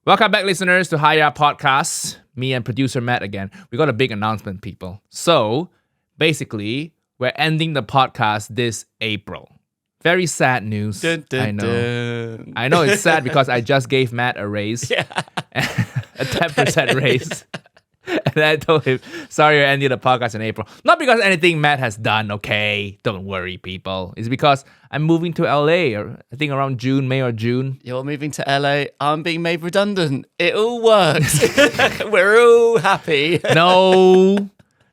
Welcome back, listeners, to Haiyaa Podcast. Me and producer Matt again. We got a big announcement, people. So, basically, we're ending the podcast this April. Very sad news. Dun, dun, I know. dun. I know it's sad because I just gave Matt a raise. Yeah. A 10% raise. And I told him, sorry, you're ending the podcast in April. Not because anything Matt has done, okay? Don't worry, people. It's because I'm moving to LA, or I think around May or June. You're moving to LA. I'm being made redundant. It all works. We're all happy. No,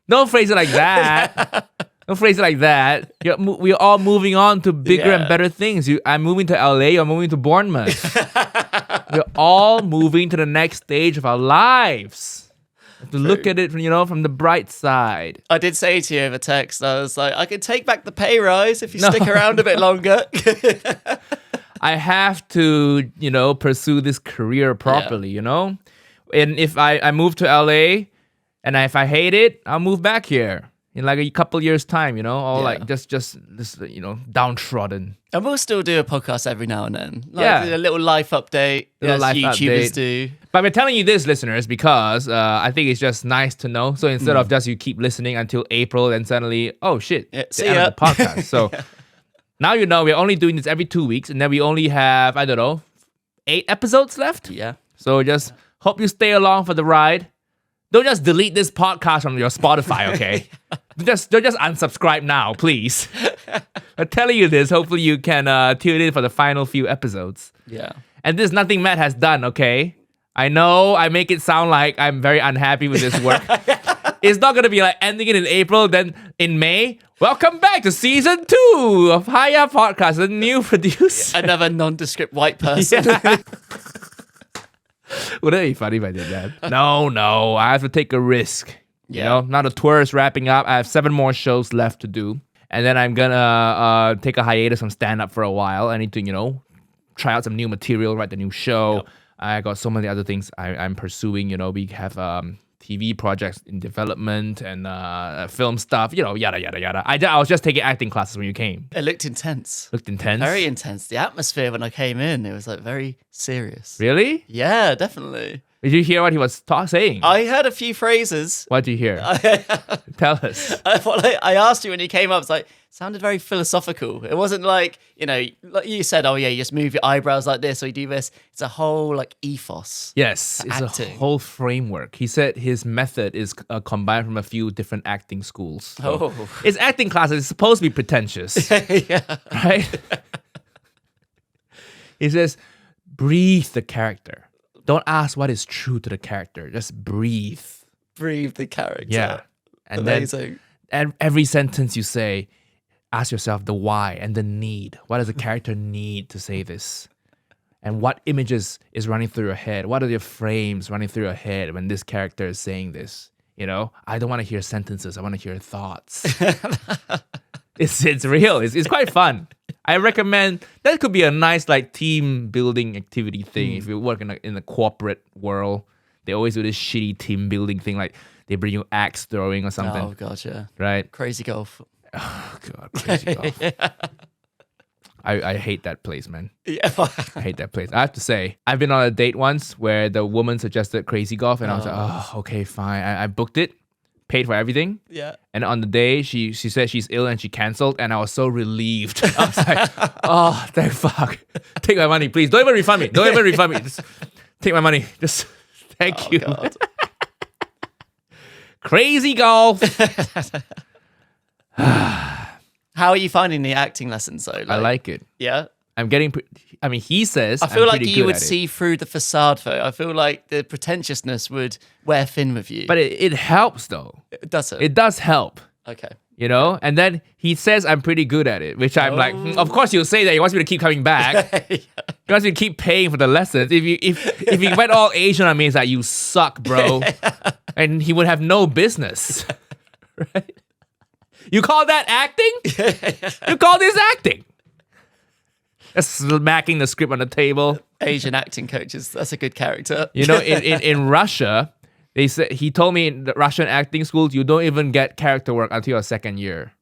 don't phrase it like that. Don't phrase it like that. We're all moving on to bigger and better things. I'm moving to LA, you're moving to Bournemouth. We're all moving to the next stage of our lives. To look at it from the bright side. I did say to you over text, I was like, I could take back the pay rise if you stick around a bit longer. I have to, pursue this career properly, And if I move to LA and if I hate it, I'll move back here in like a couple years time, like just downtrodden. And we'll still do a podcast every now and then. Like a little life update, as YouTubers do. But we're telling you this, listeners, because I think it's just nice to know. So instead of just you keep listening until April and suddenly, oh shit, see end ya. of the podcast. So now we're only doing this every 2 weeks, and then we only have, 8 episodes left. Yeah. So just hope you stay along for the ride. Don't just delete this podcast from your Spotify, okay? Don't just unsubscribe now, please. I'm telling you this. Hopefully you can tune in for the final few episodes. Yeah. And this is nothing Matt has done, okay? I know I make it sound like I'm very unhappy with this work. It's not going to be like ending it in April, then in May. Welcome back to season 2 of Haiyaa Podcast, a new producer. Another nondescript white person. Yeah. Wouldn't it be funny if I did that? No, I have to take a risk. Now the tour is wrapping up. I have 7 more shows left to do. And then I'm gonna take a hiatus from stand-up for a while. I need to, try out some new material, write the new show. Yep. I got so many other things I'm pursuing. We have TV projects in development and film stuff, yada, yada, yada. I was just taking acting classes when you came. It looked intense. Very intense. The atmosphere when I came in, it was like very serious. Really? Yeah, definitely. Did you hear what he was saying? I heard a few phrases. What did you hear? Tell us. I asked you when you came up, it's like, sounded very philosophical. It wasn't like, like you said, oh yeah, you just move your eyebrows like this or you do this. It's a whole like ethos. Yes, it's acting. A whole framework. He said his method is combined from a few different acting schools. So his acting classes is supposed to be pretentious. Yeah. Right? He says, breathe the character. Don't ask what is true to the character. Just breathe. Breathe the character. Yeah. And amazing. Then every sentence you say, ask yourself the why and the need. What does the character need to say this? And what images is running through your head? What are your frames running through your head when this character is saying this? I don't want to hear sentences. I want to hear thoughts. It's real. It's quite fun. I recommend that could be a nice like team building activity thing. If you work in a corporate world, they always do this shitty team building thing, like they bring you axe throwing or something. Oh god, yeah. Right? Crazy golf. Oh god, crazy golf. I hate that place, man. Yeah. I hate that place. I have to say, I've been on a date once where the woman suggested crazy golf, and I was like, oh, okay, fine. I booked it, paid for everything. Yeah. And on the day, she said she's ill and she canceled, and I was so relieved. I was like, oh, thank fuck. Take my money, please. Don't even refund me. Just take my money. Just thank you. God. Crazy golf. How are you finding the acting lessons though? I like it. Yeah. I'm getting. He says. I feel I'm like pretty you good would at it. see through the facade though. I feel like the pretentiousness would wear thin with you. But it helps though. Does it? It does help. Okay. And then he says I'm pretty good at it, which I'm like, of course you'll say that. He wants me to keep coming back. Yeah. He wants me to keep paying for the lessons. If he went all Asian on me, it's like, you suck, bro. And he would have no business. Right? You call that acting? You call this acting? Just smacking the script on the table. Asian acting coaches, that's a good character. In Russia, he told me in the Russian acting schools, you don't even get character work until your second year.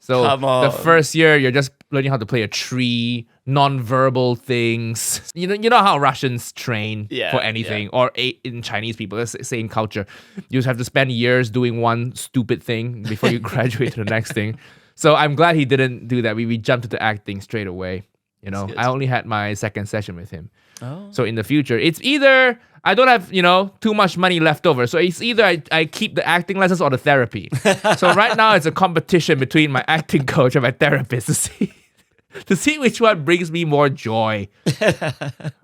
So Come on. the first year, you're just learning how to play a tree, non-verbal things. You know how Russians train for anything, or in Chinese people, it's the same culture. You just have to spend years doing one stupid thing before you graduate to the next thing. So I'm glad he didn't do that. We jumped into acting straight away. I only had my second session with him. Oh. So in the future, it's either I don't have, too much money left over. So it's either I keep the acting lessons or the therapy. So right now it's a competition between my acting coach and my therapist to see which one brings me more joy.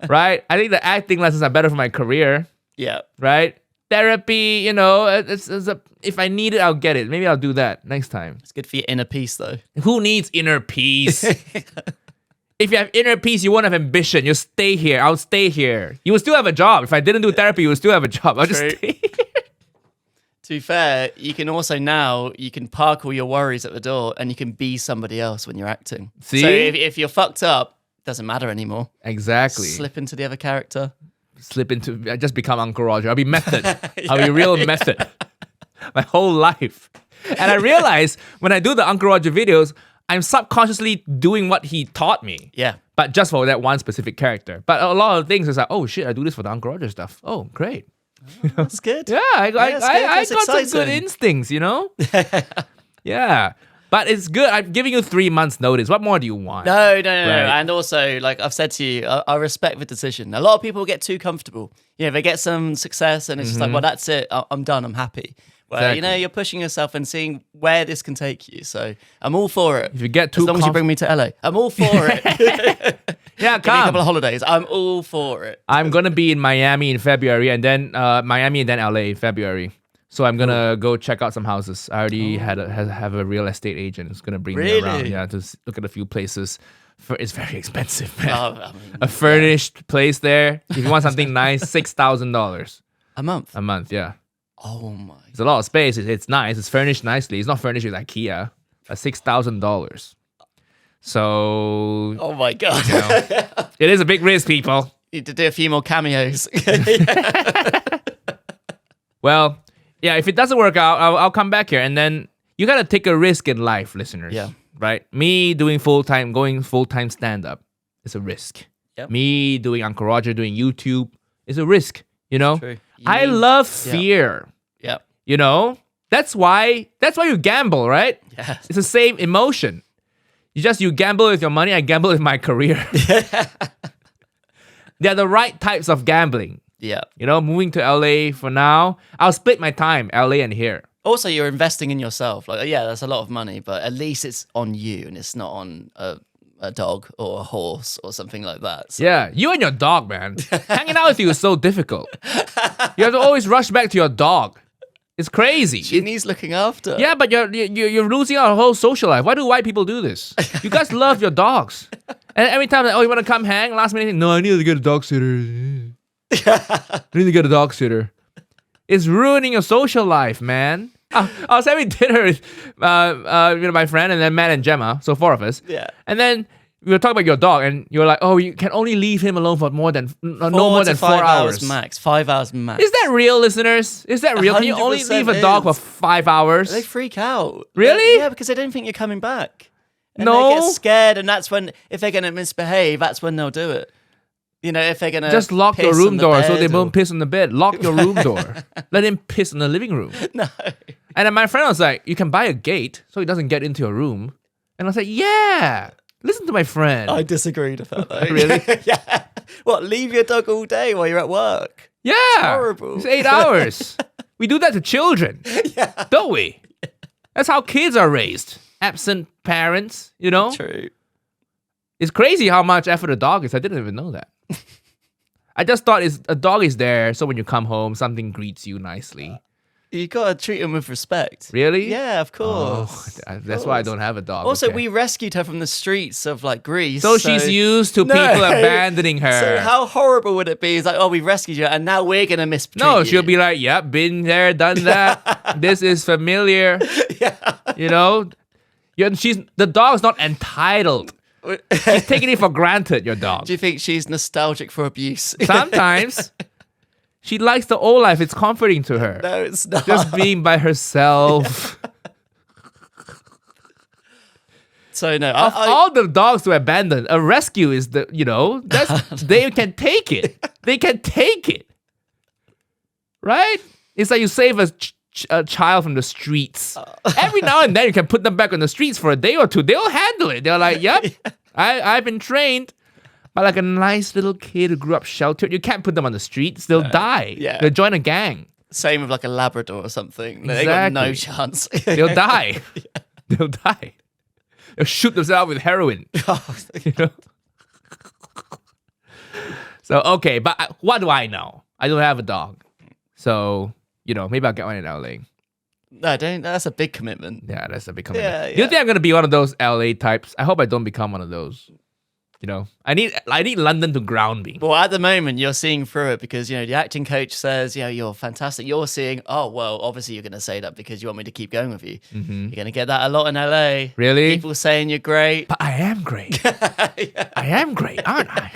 Right? I think the acting lessons are better for my career. Yeah. Right? Therapy, if I need it, I'll get it. Maybe I'll do that next time. It's good for your inner peace, though. Who needs inner peace? If you have inner peace, you won't have ambition. You'll stay here. I'll stay here. You will still have a job. If I didn't do therapy, you will still have a job. I'll just stay here. To be fair, you can also you can park all your worries at the door and you can be somebody else when you're acting. See? So if you're fucked up, it doesn't matter anymore. Exactly. Slip into the other character. I just become Uncle Roger. I'll be method. I'll be real method. My whole life. And I realize when I do the Uncle Roger videos, I'm subconsciously doing what he taught me. Yeah. But just for that one specific character. But a lot of things is like, oh shit, I do this for the Uncle Roger stuff. Oh, great. That's good. Yeah, I got some good instincts, Yeah. But it's good. I'm giving you 3 months notice. What more do you want? No. Right. And also, like I've said to you, I respect the decision. A lot of people get too comfortable. They get some success and it's just like, well, that's it. I'm done. I'm happy. Well, Exactly. you're pushing yourself and seeing where this can take you. So I'm all for it. If you get too as long as you bring me to LA, I'm all for it. Yeah, Give me a couple of come. holidays. I'm all for it. I'm gonna be in Miami in February, and then Miami and then LA in February. So I'm gonna go check out some houses. I already have a real estate agent who's gonna bring me around, to look at a few places. It's very expensive, man. A furnished place there. If you want something nice, $6,000 A month. a month. Yeah, Oh my. it's a lot of space. It's nice. It's furnished nicely. It's not furnished with IKEA. $6,000. So Oh my god. it is a big risk, people. Need to do a few more cameos. Well, yeah, if it doesn't work out, I'll come back here. And then you got to take a risk in life, listeners. Yeah. Right? Me going full-time stand-up is a risk. Yep. Me doing Uncle Roger, doing YouTube is a risk, True. I love fear. Yep. That's why you gamble, right? Yeah. It's the same emotion. You gamble with your money, I gamble with my career. They're the right types of gambling. Yeah. Moving to LA for now. I'll split my time, LA and here. Also, you're investing in yourself. Like, yeah, that's a lot of money, but at least it's on you and it's not on a dog or a horse or something like that. So. Yeah, you and your dog, man. Hanging out with you is so difficult. You have to always rush back to your dog. It's crazy. She needs looking after. Yeah, but you're losing our whole social life. Why do white people do this? You guys love your dogs. And every time, you want to come hang? Last minute, no, I need to get a dog sitter. I need to get a dog sitter. It's ruining your social life, man. I was having dinner with my friend and then Matt and Gemma, so 4 of us. Yeah. And then we were talking about your dog, and you were like, "Oh, you can only leave him alone for no more than 4 hours max. 5 hours max. Is that real, listeners? Is that real? Can you only leave a dog for 5 hours? They freak out. Really? Yeah, because they don't think you're coming back. And No. they get scared, and that's when, if they're going to misbehave, that's when they'll do it. If they're going to Just lock your piss room on the door so bed they or- won't piss on the bed. Lock your room door. Let him piss in the living room. No. And then my friend was like, "You can buy a gate so he doesn't get into your room." And I was like, "Yeah, listen to my friend." I disagreed with that, though. Really? Yeah. What, leave your dog all day while you're at work? Yeah, horrible. It's 8 hours. We do that to children, don't we? That's how kids are raised. Absent parents, True. It's crazy how much effort a dog is. I didn't even know that. I just thought a dog is there so when you come home, something greets you nicely. You got to treat them with respect. Really? Yeah, of course. Oh, that's why I don't have a dog. Also, okay. we rescued her from the streets of Greece. So she's used to No. people abandoning her. So how horrible would it be? It's like, oh, we rescued you, and now we're gonna mistreat No, you. she'll be like, "Yep, been there, done that. This is familiar." Yeah. The dog's not entitled. She's taking it for granted. Your dog. Do you think she's nostalgic for abuse? Sometimes she likes the old life. It's comforting to her. No, it's not. Just being by herself. So no, Of all the dogs to abandon, a rescue is they can take it. They can take it. Right? It's like you save a child from the streets. Every now and then you can put them back on the streets for a day or two. They'll handle it. They're like, yep, I've been trained. But like a nice little kid who grew up sheltered, you can't put them on the streets. They'll die. Yeah. They'll join a gang. Same with like a Labrador or something. Exactly. They got no chance. They'll die. They'll die. They'll shoot themselves with heroin. You know? So, okay, but what do I know? I don't have a dog. So, maybe I'll get one in LA. No, don't. That's a big commitment. Yeah, that's a big commitment. Yeah, Do you think I'm going to be one of those LA types? I hope I don't become one of those. I need London to ground me. Well, at the moment, you're seeing through it because, the acting coach says, you're fantastic. You're seeing, oh, well, obviously you're going to say that because you want me to keep going with you. Mm-hmm. You're going to get that a lot in LA. Really? People saying you're great. But I am great. I am great, aren't I?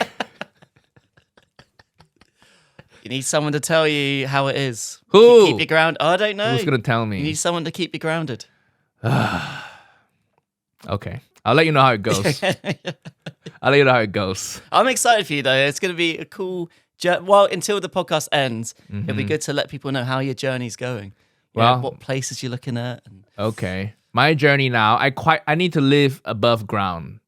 You need someone to tell you how it is. Who? Keep you grounded. Oh, I don't know. Who's going to tell me? You need someone to keep you grounded. Okay. I'll let you know how it goes. I'll let you know how it goes. I'm excited for you, though. It's going to be a cool journey. Well, until the podcast ends, it'll be good to let people know how your journey's going. What places you're looking at. Okay. My journey now, I need to live above ground.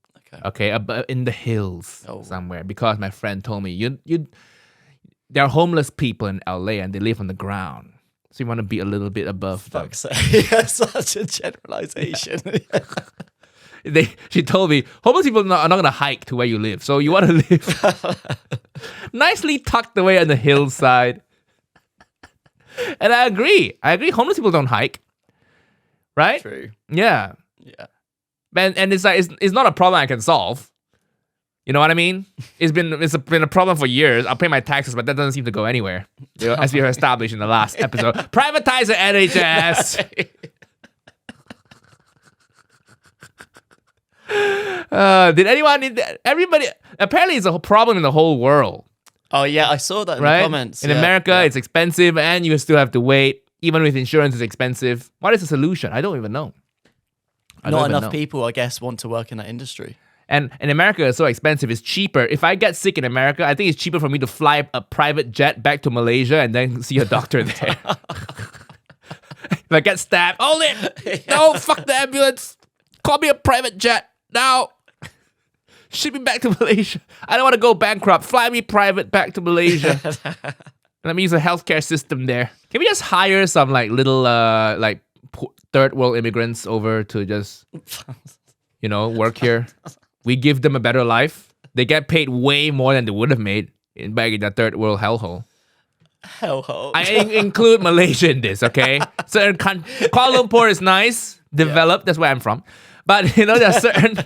Okay, in the hills somewhere, because my friend told me there are homeless people in LA and they live on the ground. So you want to be a little bit above them. Fuck's sake. That's such a generalization. She told me, homeless people are not going to hike to where you live. So you want to live nicely tucked away on the hillside. And I agree. Homeless people don't hike. Right? True. Yeah. Yeah. And it's like, it's not a problem I can solve. You know what I mean? It's been a problem for years. I'll pay my taxes, but that doesn't seem to go anywhere. As we established in the last episode. Privatize the NHS. Everybody, apparently it's a problem in the whole world. Oh yeah, I saw that in the comments. In America, it's expensive and you still have to wait. Even with insurance, it's expensive. What is the solution? I don't even know. Not enough people, I guess, want to work in that industry. And in America, it's so expensive. It's cheaper. If I get sick in America, I think it's cheaper for me to fly a private jet back to Malaysia and then see a doctor there. If I get stabbed, hold it! No, fuck the ambulance! Call me a private jet now! Ship me back to Malaysia. I don't want to go bankrupt. Fly me private back to Malaysia. Let me use the healthcare system there. Can we just hire some little third world immigrants over to just work here? We give them a better life. They get paid way more than they would have made back in the third world hellhole. Hellhole. I include Malaysia in this, okay? Certain Kuala Lumpur is nice, developed. That's where I'm from. But there are certain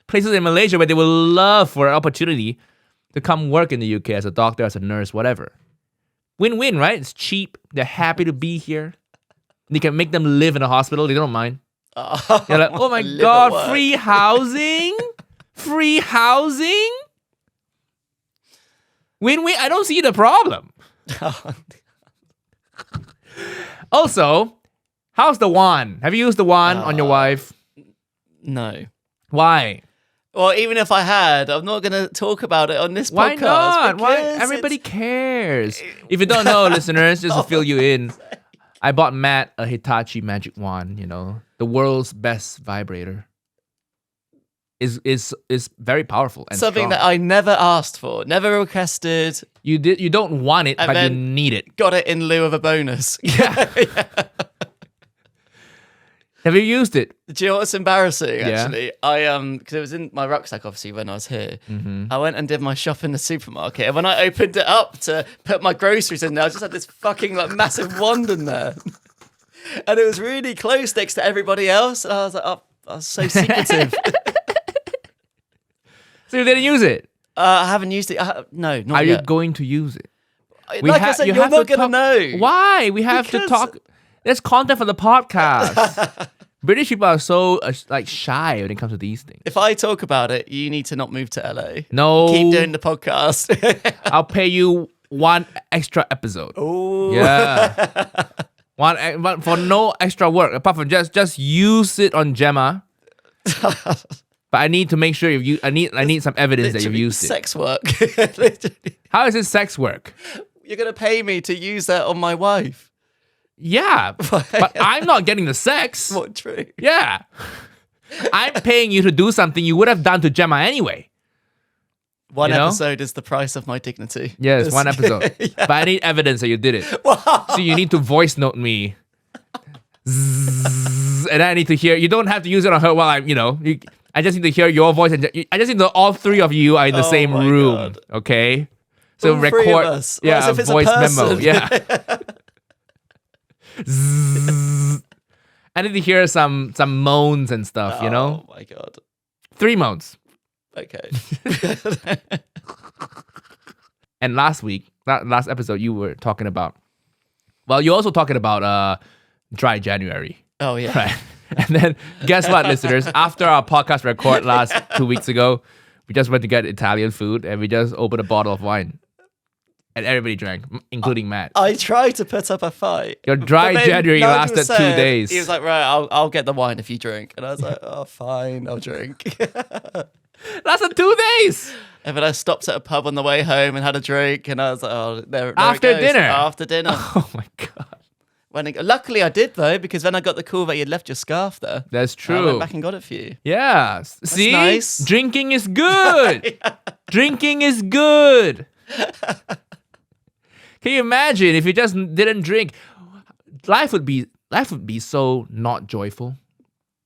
places in Malaysia where they will love for an opportunity to come work in the UK as a doctor, as a nurse, whatever. Win-win, right? It's cheap. They're happy to be here. They can make them live in a hospital. They don't mind. They're like, oh my God, free housing? Free housing? Win-win. I don't see the problem. Also, how's the wand? Have you used the wand on your wife? No. Why? Well, even if I had, I'm not going to talk about it on this Why podcast. Not? Why? Everybody cares. If you don't know, listeners, just to fill you in, I bought Matt a Hitachi magic wand, the world's best vibrator. Is very powerful and something strong. that I never asked for, never requested. You don't want it, but you need it. Got it in lieu of a bonus. Yeah. Have you used it? Do you know what's embarrassing? Actually, I because it was in my rucksack. Obviously, when I was here, I went and did my shop in the supermarket, and when I opened it up to put my groceries in there, I just had this fucking massive wand in there, and it was really close next to everybody else, and I was like, oh, I was so secretive. So you didn't use it? I haven't used it. No, not Are yet. you going to use it? Like I said, you're not going to know. Why? We have to talk. There's content for the podcast. British people are so shy when it comes to these things. If I talk about it, you need to not move to LA. No. Keep doing the podcast. I'll pay you one extra episode. Oh. Yeah. One for no extra work apart from just use it on Gemma. But I need to make sure I need some evidence that you've used it. Sex work. How is this sex work? You're gonna pay me to use that on my wife. Yeah, but I'm not getting the sex. What, true? Yeah. I'm paying you to do something you would have done to Gemma anyway. One episode is the price of my dignity. Yes, one episode. Yeah. But I need evidence that you did it. Wow. So you need to voice note me. Zzz, and I need to hear. You don't have to use it on her while I just need to hear your voice. And I just need to all three of you are in the same room. God. Okay? So all record. Three of us. Yeah, a voice memo. Yeah. I need to hear some moans and stuff, Oh my God. 3 moans. Okay. And last episode, you were talking about, well, you're also talking about dry January. Oh, yeah. Right. And then guess what, listeners? After our podcast record last 2 weeks ago, we just went to get Italian food and we just opened a bottle of wine. And everybody drank, including Matt. I tried to put up a fight. Your dry January lasted 2 days. He was like, right, I'll get the wine if you drink. And I was like, oh, fine, I'll drink. Lasted 2 days. And then I stopped at a pub on the way home and had a drink. And I was like, oh, there After it goes. dinner? After dinner. Oh, my God. Luckily, I did, though, because then I got the call that you'd left your scarf there. That's true. I went back and got it for you. Yeah. See? Nice. Drinking is good. Yeah. Drinking is good. Can you imagine if you just didn't drink? Life would be so not joyful.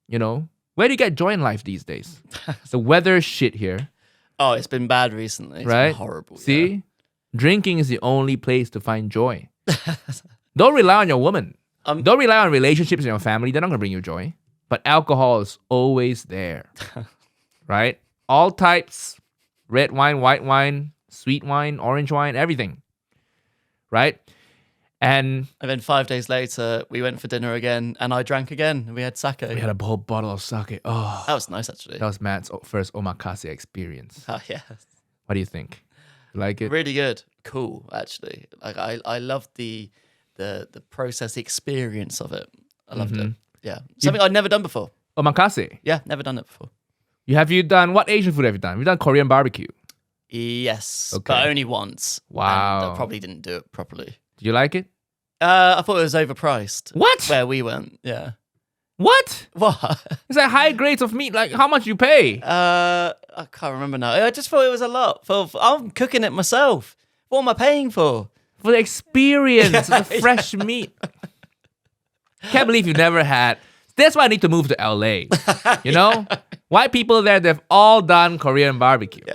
Where do you get joy in life these days? The weather's shit here. Oh, it's been bad recently. It's right? been horrible. See? Yeah. Drinking is the only place to find joy. Don't rely on your woman. Don't rely on relationships in your family. They're not going to bring you joy. But alcohol is always there. Right? All types. Red wine, white wine, sweet wine, orange wine, everything. Right? And then 5 days later, we went for dinner again, and I drank again. We had sake. We had a whole bottle of sake. Oh, that was nice, actually. That was Matt's first Omakase experience. Oh, yeah. What do you think? You like it? Really good. Cool, actually. Like I loved the process, the experience of it. I loved it. Yeah. Something I'd never done before. Omakase? Yeah, never done it before. What Asian food have you done? You've done Korean barbecue. Yes, okay. But only once. Wow. And I probably didn't do it properly. Did you like it? I thought it was overpriced. What? Where we went, yeah. What? What? It's like high grades of meat. Like, how much you pay? I can't remember now. I just thought it was a lot. I'm cooking it myself. What am I paying for? For the experience, the fresh meat. Can't believe you've never had. That's why I need to move to LA. Yeah. White people there, they've all done Korean barbecue. Yeah.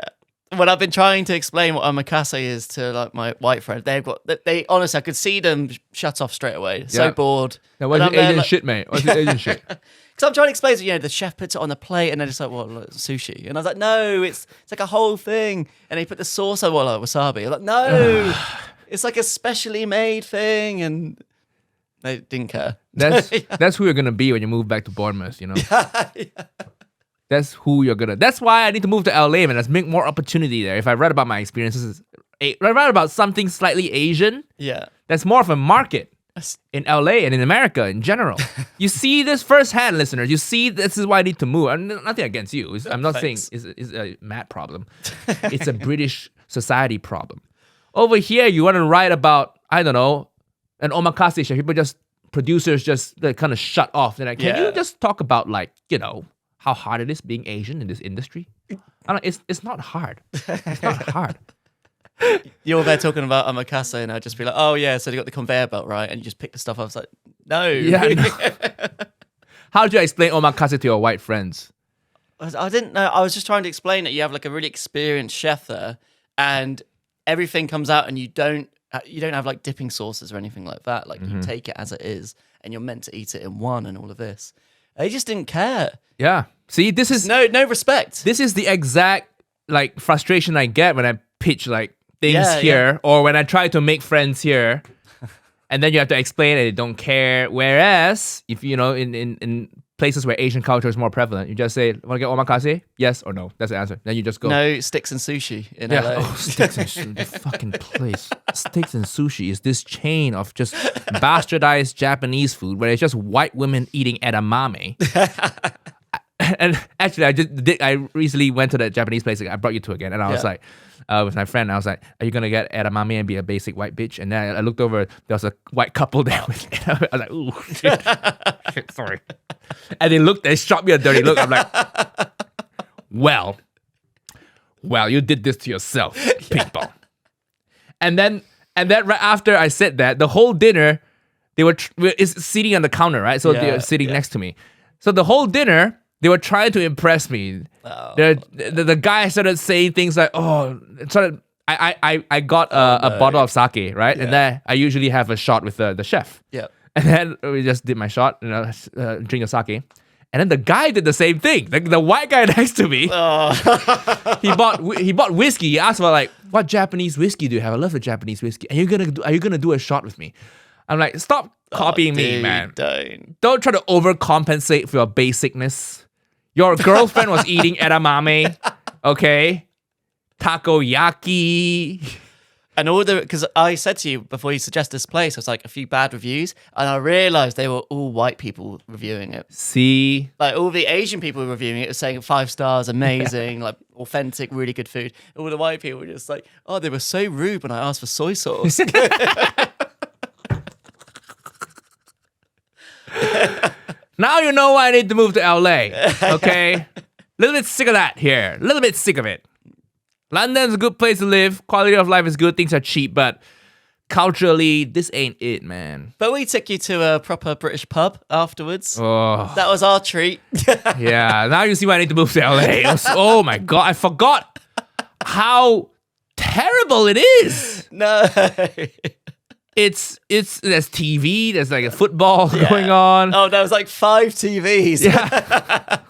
When I've been trying to explain what omakase is to like my white friends, they honestly, I could see them shut off straight away. So bored. Now, what's the Asian shit, mate? What's the Asian shit? Because I'm trying to explain, the chef puts it on the plate and they're just like, like sushi. And I was like, no, it's like a whole thing. And they put the sauce on, like wasabi. I'm like, no, it's like a specially made thing. And they didn't care. That's who you're going to be when you move back to Bournemouth, Yeah. That's who you're gonna. That's why I need to move to LA, man. Let's make more opportunity there. If I read about my experiences, I read about something slightly Asian. Yeah, that's more of a market in LA and in America in general. You see this firsthand, listeners. You see, this is why I need to move. Nothing against you. I'm not saying it's a Matt problem. It's a British society problem. Over here, you want to write about, I don't know, an omakase chef. Producers just kind of shut off. They're like, can you just talk about how hard it is being Asian in this industry? It's not hard. It's not hard. You're there talking about omakase and I'd just be like, oh yeah, so you got the conveyor belt, right? And you just pick the stuff up. I was like, no. Yeah, no. How do you explain omakase to your white friends? I didn't know. I was just trying to explain that you have like a really experienced chef there and everything comes out and you don't have like dipping sauces or anything like that. Like you take it as it is and you're meant to eat it in one and all of this. They just didn't care. Yeah. See, this is no respect. This is the exact frustration I get when I pitch things here or when I try to make friends here, and then you have to explain it. They don't care. Whereas if in places where Asian culture is more prevalent, you just say, "Want to get omakase? Yes or no?" That's the answer. Then you just go. No sticks and sushi in LA. Oh, sticks and sushi. The fucking place. Sticks and sushi is this chain of just bastardized Japanese food where it's just white women eating edamame. And actually, I recently went to the Japanese place I brought you to again, and I was like, with my friend, I was like, "Are you gonna get edamame and be a basic white bitch?" And then I looked over, there was a white couple there with edamame. I was like, "Ooh, shit, sorry." And they shot me a dirty look. I'm like, well, you did this to yourself, people. And then right after I said that, the whole dinner, they were sitting on the counter, right? So they were sitting next to me. So the whole dinner, they were trying to impress me. Oh. The guy started saying things like, I got a bottle of sake, right? Yeah. And then I usually have a shot with the chef. Yeah. And then we just did my shot, drink the sake. And then the guy did the same thing. The white guy next to me, he bought whiskey. He asked for like, what Japanese whiskey do you have? I love the Japanese whiskey. And are you gonna do a shot with me? I'm like, stop copying me, man. Don't try to overcompensate for your basicness. Your girlfriend was eating edamame, okay? Takoyaki. And because I said to you before you suggest this place, it was like a few bad reviews, and I realized they were all white people reviewing it. See? Like all the Asian people reviewing it were saying 5 stars, amazing, like authentic, really good food. All the white people were just like, oh, they were so rude when I asked for soy sauce. Now you know why I need to move to LA, okay? A little bit sick of that here. A little bit sick of it. London's a good place to live. Quality of life is good. Things are cheap, but culturally, this ain't it, man. But we took you to a proper British pub afterwards. Oh. That was our treat. Yeah, now you see why I need to move to LA. Oh my God, I forgot how terrible it is. No. There's TV, there's like a football going on. Oh, there was like 5 TVs. Yeah.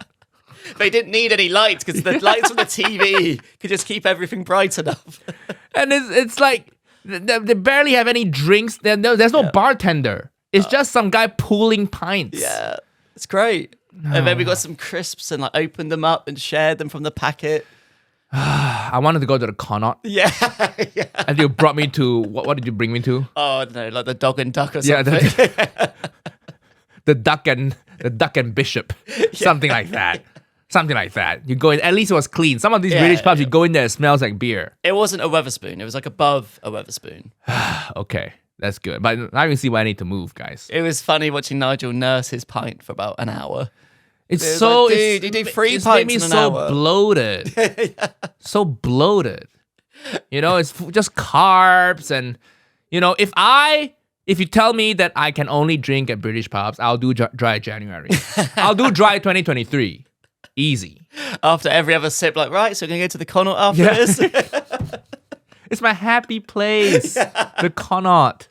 They didn't need any lights because the lights from the TV could just keep everything bright enough. And it's like they barely have any drinks. There's no bartender. It's just some guy pooling pints. Yeah, it's great. No. And then we got some crisps and like opened them up and shared them from the packet. I wanted to go to the Connaught. Yeah. And you brought me to what did you bring me to? Oh no, like the Dog and Duck or something. Yeah, the Duck and Bishop, something like that. Something like that. You go in. At least it was clean. Some of these British pubs, you go in there, it smells like beer. It wasn't a Wetherspoon. It was like above a Wetherspoon. Okay, that's good. But now you can see why I need to move, guys. It was funny watching Nigel nurse his pint for about an hour. It's so like, dude, you do 3 pints in an hour. Bloated. So bloated. You know, it's just carbs and if you tell me that I can only drink at British pubs, I'll do dry January. I'll do dry 2023. Easy. After every other sip, like, right, so we're going to go to the Connaught after this? It's my happy place. The Connaught.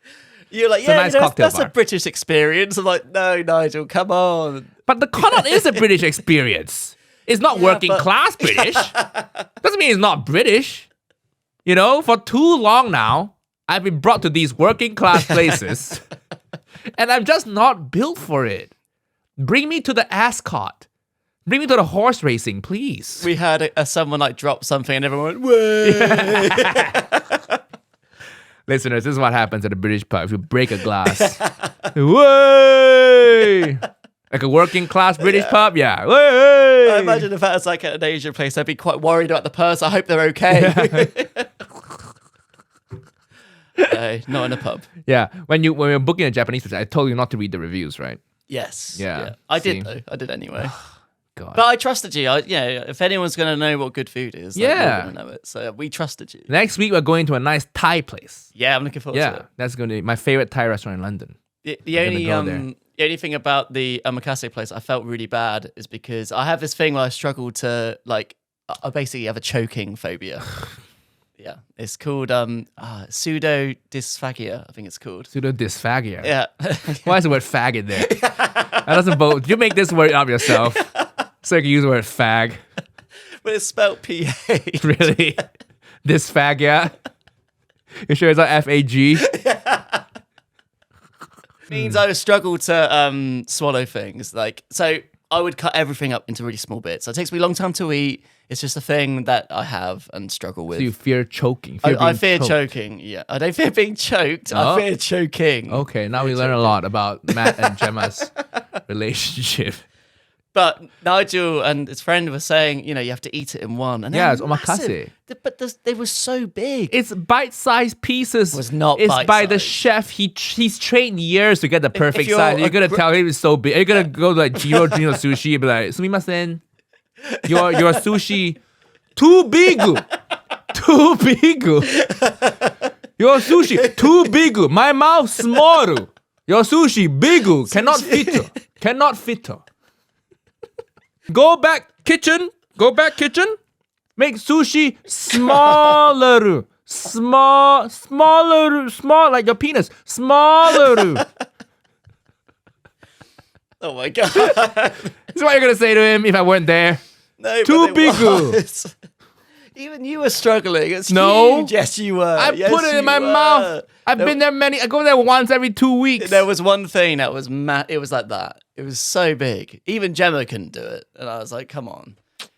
You're like, nice that's bar. a British experience. I'm like, no, Nigel, come on. But the Connaught is a British experience. It's not working class British. Doesn't mean it's not British. You know, for too long now, I've been brought to these working class places, and I'm just not built for it. Bring me to the Ascot. Bring me to the horse racing, please. We had someone like drop something and everyone went, way. Listeners, this is what happens at a British pub. If you break a glass, way. Like a working class British pub, way. I imagine if that was like at an Asian place, I'd be quite worried about the person. I hope they're okay. Not in a pub. Yeah, when we were booking a Japanese place, I told you not to read the reviews, right? Yes. Yeah. I did though. I did anyway. God. But I trusted you. If anyone's going to know what good food is, we're going to know it. So we trusted you. Next week, we're going to a nice Thai place. Yeah, I'm looking forward to it. That's going to be my favorite Thai restaurant in London. The only thing about the Omakase place I felt really bad is because I have this thing where I struggle to, like, I basically have a choking phobia. Yeah, it's called Pseudodysphagia, I think it's called. Pseudodysphagia? Yeah. Why is the word fag in there? That doesn't vote. Did you make this word up yourself? So you can use the word fag. But it's spelled P-H. Really? Dysphagia? You sure it's not F-A-G? Yeah. Means I struggle to swallow things. Like, so I would cut everything up into really small bits. So it takes me a long time to eat. It's just a thing that I have and struggle with. So you fear choking? I fear choking, yeah. I don't fear being choked. I fear choking. Okay, now we learn a lot about Matt and Gemma's relationship. But Nigel and his friend were saying, you have to eat it in one. And Yeah, it's they're omakase. massive. But they were so big. It's bite-sized pieces. It was not It's by the bite-sized. chef. He's trained years to get the perfect you're size. You're a gonna tell him it's so big. You're gonna go to like Jiro Sushi and be like, "Sumimasen, your sushi too big, too big. Your sushi too big. My mouth small. Your sushi big. Cannot fit. Go back kitchen. Make sushi smaller. Small like your penis. Smaller. Oh my God. This is what you're gonna say to him if I weren't there. No, Too but big. was. Even you were struggling. It's No. huge. Yes, you were. I Yes, put it in you my were. mouth. I've been there I go there once every 2 weeks. There was one thing that was it was like that. It was so big. Even Gemma couldn't do it. And I was like, come on.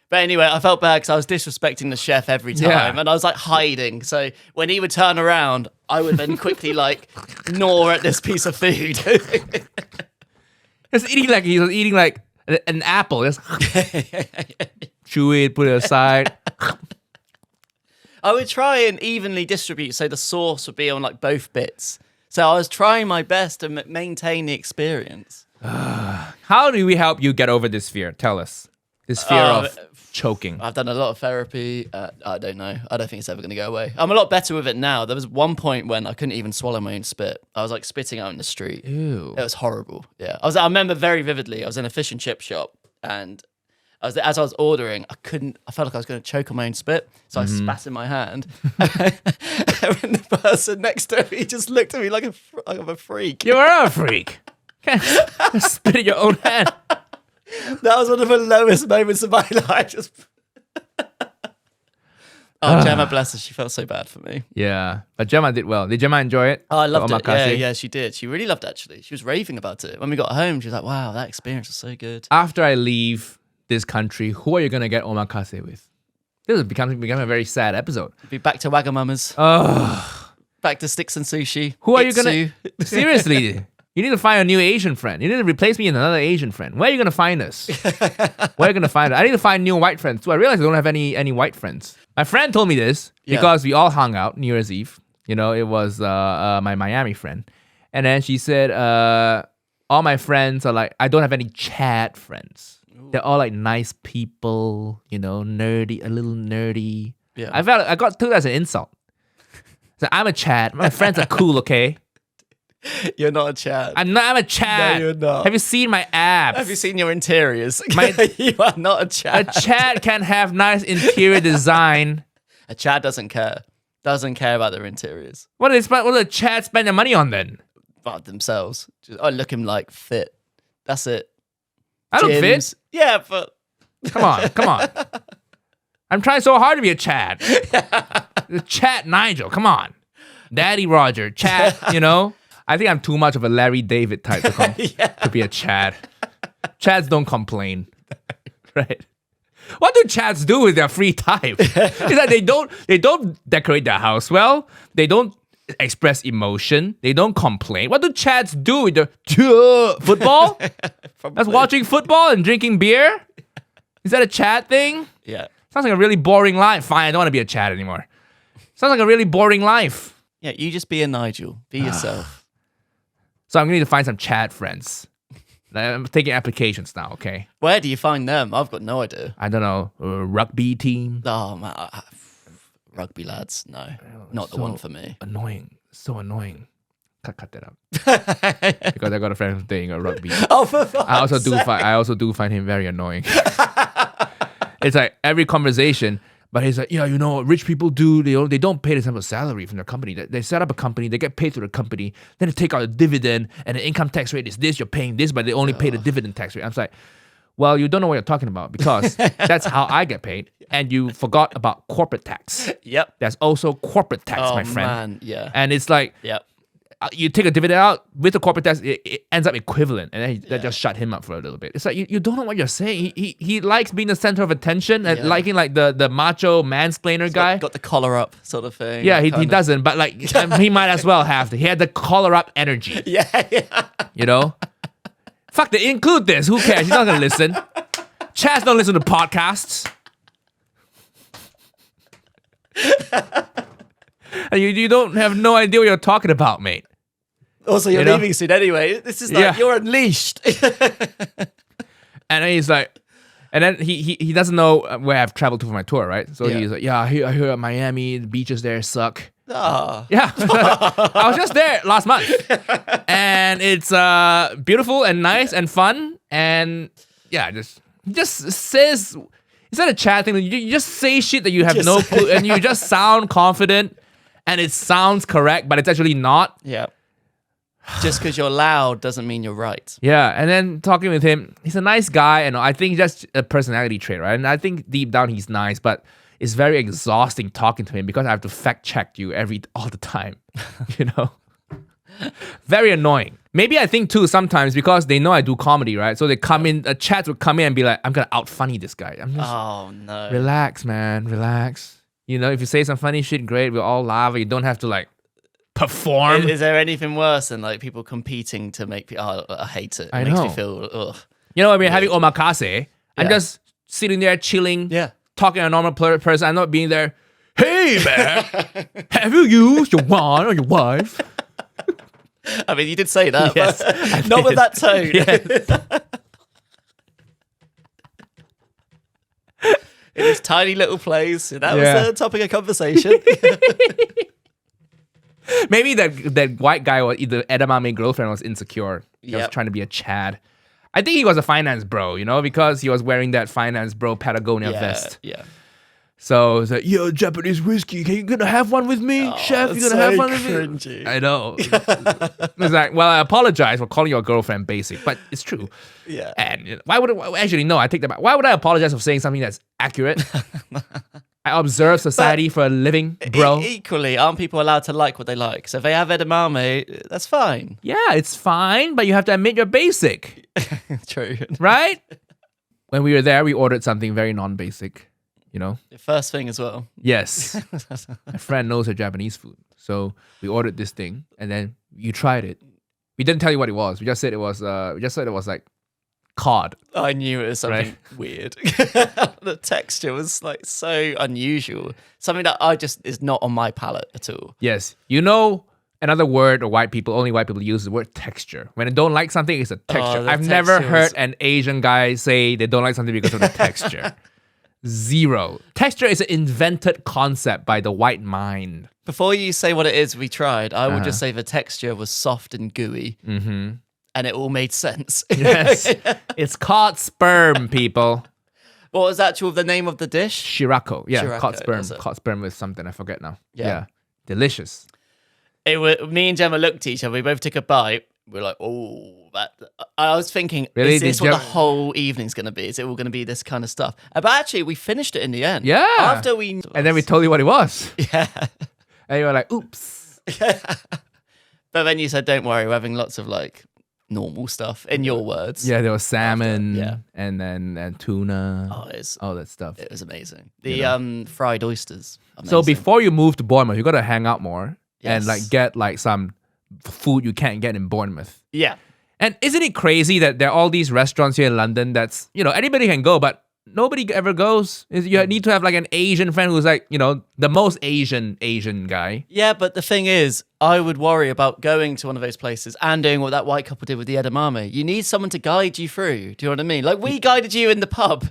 But anyway, I felt bad because I was disrespecting the chef every time. Yeah. And I was like hiding. So when he would turn around, I would then quickly like gnaw at this piece of food. He was eating like an apple. Just chew it, put it aside. I would try and evenly distribute so the sauce would be on like both bits. So I was trying my best to maintain the experience. How do we help you get over this fear? Tell us. This fear of choking. I've done a lot of therapy. I don't know. I don't think it's ever going to go away. I'm a lot better with it now. There was one point when I couldn't even swallow my own spit. I was like spitting out in the street. Ew. It was horrible. Yeah. I remember very vividly. I was in a fish and chip shop and as I was ordering, I felt like I was going to choke on my own spit. So I spat in my hand. And the person next to me just looked at me like I'm a freak. You are a freak. Can't spit in your own hand. That was one of the lowest moments of my life. Gemma, bless her, she felt so bad for me. Yeah, but Gemma did well. Did Gemma enjoy it? Oh, I loved it. Omakase? Yeah, she did. She really loved it, actually. She was raving about it. When we got home, she was like, wow, that experience was so good. After I leave this country, who are you going to get omakase with? This is becoming a very sad episode. Be back to Wagamamas. Oh, Back to sticks and sushi. who are you going Itsu. to... Seriously, you need to find a new Asian friend. You need to replace me with another Asian friend. Where are you going to find us? Where are you going to find us? I need to find new white friends too. I realize I don't have any white friends. My friend told me this because we all hung out New Year's Eve. You know, it was my Miami friend. And then she said, all my friends are like, I don't have any Chad friends. They're all like nice people, you know, nerdy, a little nerdy. Yeah. I got took that as an insult. So I'm a Chad. My friends are cool, okay? You're not a Chad. I'm a Chad. No, you're not. Have you seen my abs? Have you seen your interiors? My- You are not a Chad. A Chad can have nice interior design. A Chad doesn't care. Doesn't care about their interiors. What do the Chad spend their money on then? About themselves. Just, looking like fit. That's it. I don't Gyms. fit. Yeah, but Come on. I'm trying so hard to be a Chad. The Chad Nigel, come on. Daddy Roger, Chad, you know? I think I'm too much of a Larry David type to be a Chad. Chads don't complain. Right? What do Chads do with their free time? It's like they don't decorate their house well. They don't express emotion. They don't complain. What do Chads do with their football? That's watching football and drinking beer? Is that a Chad thing? yeah. Sounds like a really boring life. Fine, I don't want to be a Chad anymore. Sounds like a really boring life. Yeah, you just be a Nigel. Be yourself. So I'm going to need to find some Chad friends. I'm taking applications now, okay? Where do you find them? I've got no idea. I don't know, a rugby team. Oh, man. Rugby lads. No. Not the one for me. Annoying. So annoying. Cut that up. Because I got a friend who's dating a rugby. Oh, for fuck's I also do find him very annoying. It's like every conversation, but he's like, yeah, you know what rich people do? They don't pay themselves a salary from their company. They set up a company, they get paid through the company, then they take out a dividend, and the income tax rate is this, you're paying this, but they only pay the dividend tax rate. I'm like, well, you don't know what you're talking about because that's how I get paid. And you forgot about corporate tax. Yep. There's also corporate tax, Oh, my friend. man. Yeah. And it's like, Yep. you take a dividend out with the corporate tax, it ends up equivalent, and then that just shut him up for a little bit. It's like you don't know what you're saying. He likes being the center of attention and liking like the macho mansplainer guy. Got the collar up sort of thing. Yeah, he doesn't, but like he might as well have to. He had the collar up energy. Yeah. You know, Fuck, they include this. Who cares? He's not gonna listen. Chaz don't listen to podcasts. And you don't have no idea what you're talking about, mate. Also, you're leaving soon anyway. This is like, you're unleashed. And then he's like, and then he doesn't know where I've traveled to for my tour, right? So he's like, I heard Miami, the beaches there suck. Oh. Yeah. I was just there last month. And it's beautiful and nice and fun. And yeah, just says, it's not a chat thing. You just say shit that you have no clue, and you just sound confident, and it sounds correct, but it's actually not. Yeah. Just because you're loud doesn't mean you're right. Yeah, and then talking with him, he's a nice guy, and I think just a personality trait, right? And I think deep down he's nice, but it's very exhausting talking to him because I have to fact check you all the time, you know? Very annoying. Maybe I think too sometimes because they know I do comedy, right? So they come in, a chat would come in and be like, I'm gonna out funny this guy. I'm just, oh no. Relax, man, relax. You know, if you say some funny shit, great, we'll all laugh. You don't have to like perform. Is there anything worse than like people competing to make people? Oh, I hate it. It makes me feel. Ugh. You know, I mean, having omakase, I'm just sitting there chilling, talking to a normal person. I'm not being there. Hey man, have you used your wine or your wife? I mean, you did say that, yes, but not with that tone. Yes. In this tiny little place, that was the topic of conversation. Maybe that white guy, or the edamame girlfriend, was insecure. He was trying to be a Chad. I think he was a finance bro, you know, because he was wearing that finance bro Patagonia vest. Yeah. So it's like, yo, Japanese whiskey, you gonna have one with me? Chef, you gonna have one with cringy. me? I know. It's like, well, I apologize for calling your girlfriend basic, but it's true. Yeah. And why would actually, no, I take that back. Why would I apologize for saying something that's accurate? I observe society for a living, bro. Equally, aren't people allowed to like what they like? So if they have edamame, that's fine. Yeah, it's fine, but you have to admit you're basic. True. Right? When we were there, we ordered something very non-basic. You know? The first thing as well. Yes. My friend knows her Japanese food. So we ordered this thing and then you tried it. We didn't tell you what it was. We just said it was like cod. I knew it was something weird. The texture was like so unusual. Something that is not on my palate at all. Yes. You know, another word only white people use the word texture. When they don't like something, it's a texture. I've never heard an Asian guy say they don't like something because of the texture. Zero. Texture is an invented concept by the white mind. Before you say what it is we tried, I will just say the texture was soft and gooey. Mm-hmm. And it all made sense. Yes. It's cod sperm, people. What was the name of the dish? Shirako. Yeah, Shirako, cod sperm. Cod sperm with something. I forget now. Yeah. Delicious. Me and Gemma looked at each other. We both took a bite. We're like, I was thinking, really? Is this what the whole evening's going to be? Is it all going to be this kind of stuff? But actually, we finished it in the end. Yeah. And then we told you what it was. Yeah. And you were like, oops. But then you said, don't worry, we're having lots of like normal stuff, in your words. Yeah, there was salmon and then tuna. All that stuff. It was amazing. The fried oysters. Amazing. So before you move to Bournemouth, you got to hang out more and like get like some food you can't get in Bournemouth. Yeah. And isn't it crazy that there are all these restaurants here in London that's, you know, anybody can go, but nobody ever goes? You need to have like an Asian friend who's like, you know, the most Asian guy. Yeah, but the thing is, I would worry about going to one of those places and doing what that white couple did with the edamame. You need someone to guide you through. Do you know what I mean? Like, we guided you in the pub.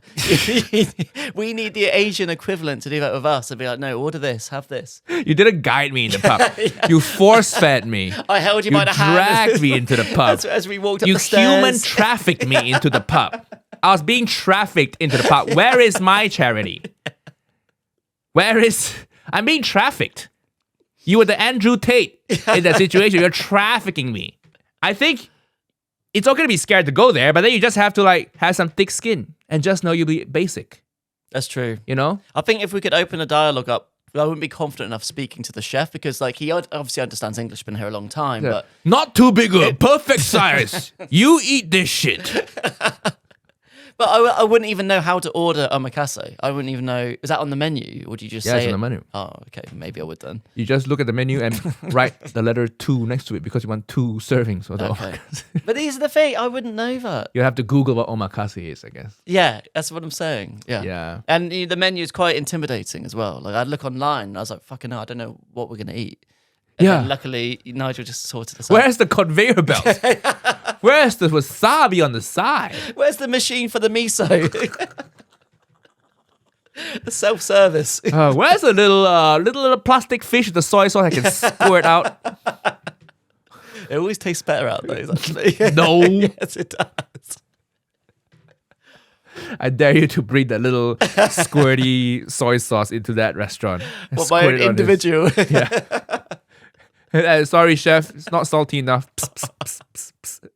We need the Asian equivalent to do that with us and be like, no, order this, have this. You didn't guide me in the pub. Yeah. You force-fed me. I held you by the hand. You dragged me into the pub. As we walked up the stairs. You human trafficked me into the pub. I was being trafficked into the pub. Where is my charity? I'm being trafficked. You were the Andrew Tate in that situation. You're trafficking me. I think it's okay to be scared to go there, but then you just have to like have some thick skin and just know you'll be basic. That's true. You know? I think if we could open a dialogue up, I wouldn't be confident enough speaking to the chef because like he obviously understands English, been here a long time, but not too big, perfect size. You eat this shit. But I wouldn't even know how to order omakase. I wouldn't even know. Is that on the menu? Or would you just say it's on the menu. Oh, okay. Maybe I would then. You just look at the menu and write the letter 2 next to it because you want 2 servings of the omakase. But these are the thing. I wouldn't know that. You have to Google what omakase is, I guess. Yeah, that's what I'm saying. Yeah. Yeah. And the menu is quite intimidating as well. Like I'd look online and I was like, fucking hell, I don't know what we're going to eat. And then luckily, Nigel just sorted this out. Where's the conveyor belt? Where's the wasabi on the side? Where's the machine for the miso? The self-service. Where's the little plastic fish with the soy sauce I can squirt out? It always tastes better out those, actually. No. Yes, it does. I dare you to bring that little squirty soy sauce into that restaurant. Well, by an individual. Sorry, chef. It's not salty enough. Psst, psst, psst, psst, psst.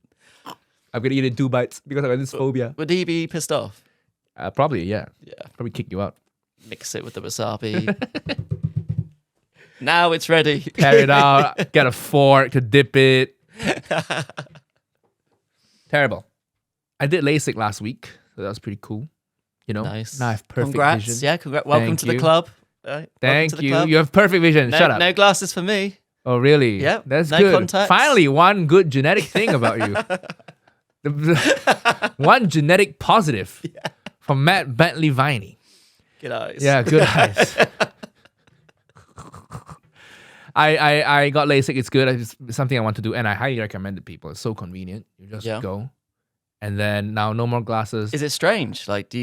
I'm going to eat it in 2 bites because I got this phobia. Would he be pissed off? Probably, yeah. Yeah. Probably kick you out. Mix it with the wasabi. Now it's ready. Tear it out. Get a fork to dip it. Terrible. I did LASIK last week, so that was pretty cool. You know, nice. Now I have perfect Congrats. vision. Yeah, congrats. Welcome to the club. Right. Thank you. You have perfect vision. Shut up. No glasses for me. Oh, really? Yeah. That's no good. Contacts. Finally, one good genetic thing about you. One genetic positive from Matt Bentley Viney. Good eyes. Yeah, good eyes. I got LASIK. It's good. It's something I want to do, and I highly recommend it to people. It's so convenient. You just go, and then now no more glasses. Is it strange? Like,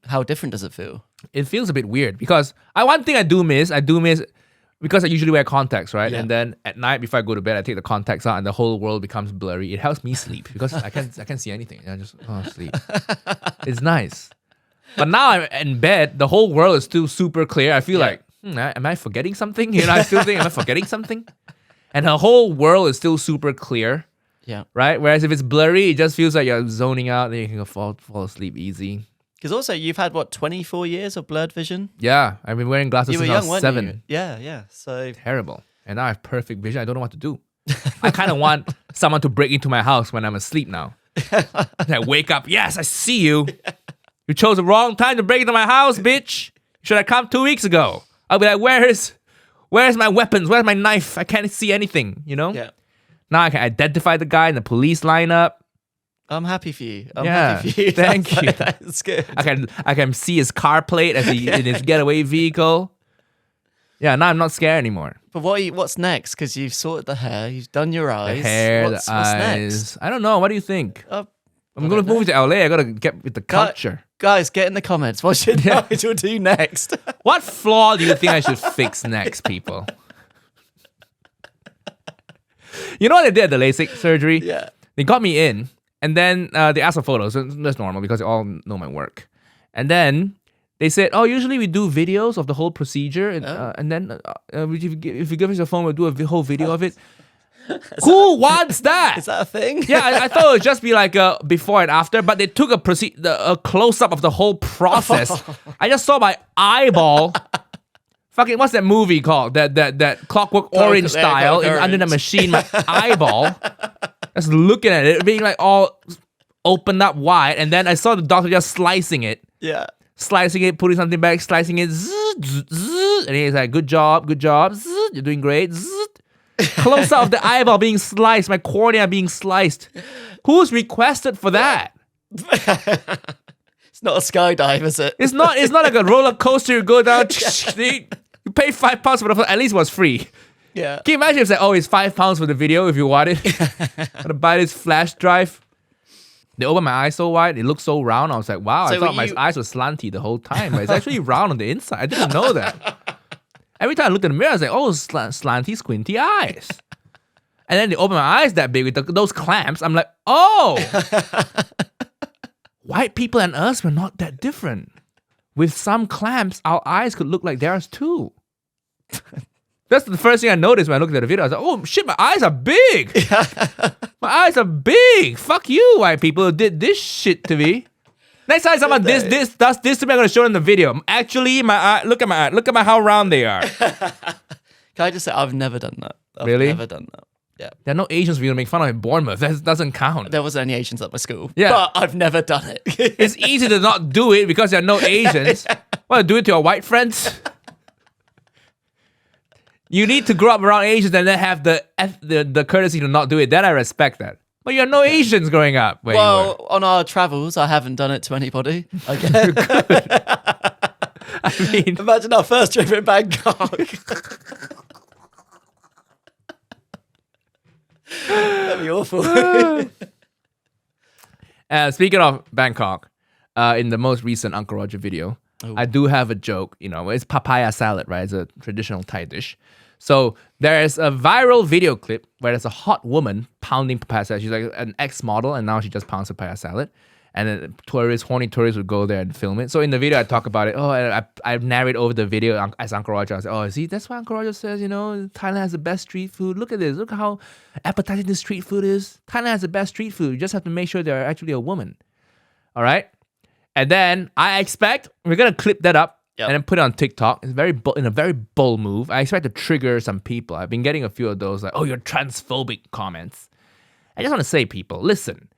how different does it feel? It feels a bit weird because one thing I do miss because I usually wear contacts, right? Yeah. And then at night before I go to bed, I take the contacts out, and the whole world becomes blurry. It helps me sleep because I can't see anything. I just sleep. It's nice. But now I'm in bed. The whole world is still super clear. I feel like, am I forgetting something? You know, I still think, am I forgetting something? And the whole world is still super clear. Yeah. Right? Whereas if it's blurry, it just feels like you're zoning out, then you can fall asleep easy. Because also you've had 24 years of blurred vision? Yeah. I've been wearing glasses since I was 7. You? Yeah. So terrible. And now I have perfect vision. I don't know what to do. I kind of want someone to break into my house when I'm asleep now. I wake up. Yes, I see you. You chose the wrong time to break into my house, bitch. You should have come 2 weeks ago. I'll be like, where's my weapons? Where's my knife? I can't see anything, you know? Yeah. Now I can identify the guy in the police lineup. I'm happy for you. Happy for you. Thank you. That's good. I can see his car plate as he in his getaway vehicle. Yeah, now I'm not scared anymore. But what's next? Because you've sorted the hair, you've done your eyes. The hair, what's eyes. Next? I don't know. What do you think? I'm going to move to LA. I got to get with the culture. Guys, get in the comments. What should Nigel do next? What flaw do you think I should fix next, people? You know what they did at the LASIK surgery? Yeah. They got me in, and then they asked for photos. That's normal because they all know my work. And then they said, usually we do videos of the whole procedure. And then if you give us your phone, we'll do a whole video of it. Who wants that? Is that a thing? Yeah, I thought it would just be like a before and after, but they took a close-up of the whole process. I just saw my eyeball. Fucking, what's that movie called? That Clockwork Orange style under the machine. My eyeball, just looking at it, being like all opened up wide, and then I saw the doctor just slicing it. Yeah. Slicing it, putting something back, slicing it, and he's like, "Good job, you're doing great." Close up of the eyeball being sliced, my cornea being sliced. Who's requested for that? It's not a skydive, is it? It's not like a roller coaster. You go down. You pay £5 for at least it was free. Yeah. Can you imagine if it's like, it's £5 for the video if you want it? Gotta buy this flash drive. They opened my eyes so wide, it looked so round. I was like, wow, I thought my eyes were slanty the whole time, but it's actually round on the inside. I didn't know that. Every time I looked in the mirror, I was like, slanty, squinty eyes. And then they opened my eyes that big with those clamps. I'm like, white people and us were not that different. With some clamps, our eyes could look like theirs too. That's the first thing I noticed when I looked at the video. I was like, oh shit, my eyes are big. My eyes are big. Fuck you, white people who did this shit to me. Next time someone does this to me, I'm gonna show them the video. Actually, my eye, look at how round they are. Can I just say, I've never done that. I've really? never done that. Yeah. There are no Asians for you to make fun of in Bournemouth. That doesn't count. There wasn't any Asians at my school. Yeah. But I've never done it. It's easy to not do it because there are no Asians. Well, do it to your white friends. You need to grow up around Asians and then have the courtesy to not do it. Then I respect that. But you had no Asians growing up. Well, on our travels, I haven't done it to anybody. I guess. I mean, Imagine our first trip in Bangkok. That'd be awful. Speaking of Bangkok, in the most recent Uncle Roger video, I do have a joke. It's papaya salad, right? It's a traditional Thai dish. So there's a viral video clip where there's a hot woman pounding papaya salad. She's like an ex-model, and now she just pounds papaya salad. And then horny tourists would go there and film it. So in the video, I talk about it. I narrate over the video as Uncle Roger. I say, see, that's why Uncle Roger says, Thailand has the best street food. Look at this. Look how appetizing this street food is. Thailand has the best street food. You just have to make sure they're actually a woman. All right? And then I expect we're going to clip that up and then put it on TikTok. It's in a very bold move. I expect to trigger some people. I've been getting a few of those like, you're transphobic comments. I just want to say, people, listen.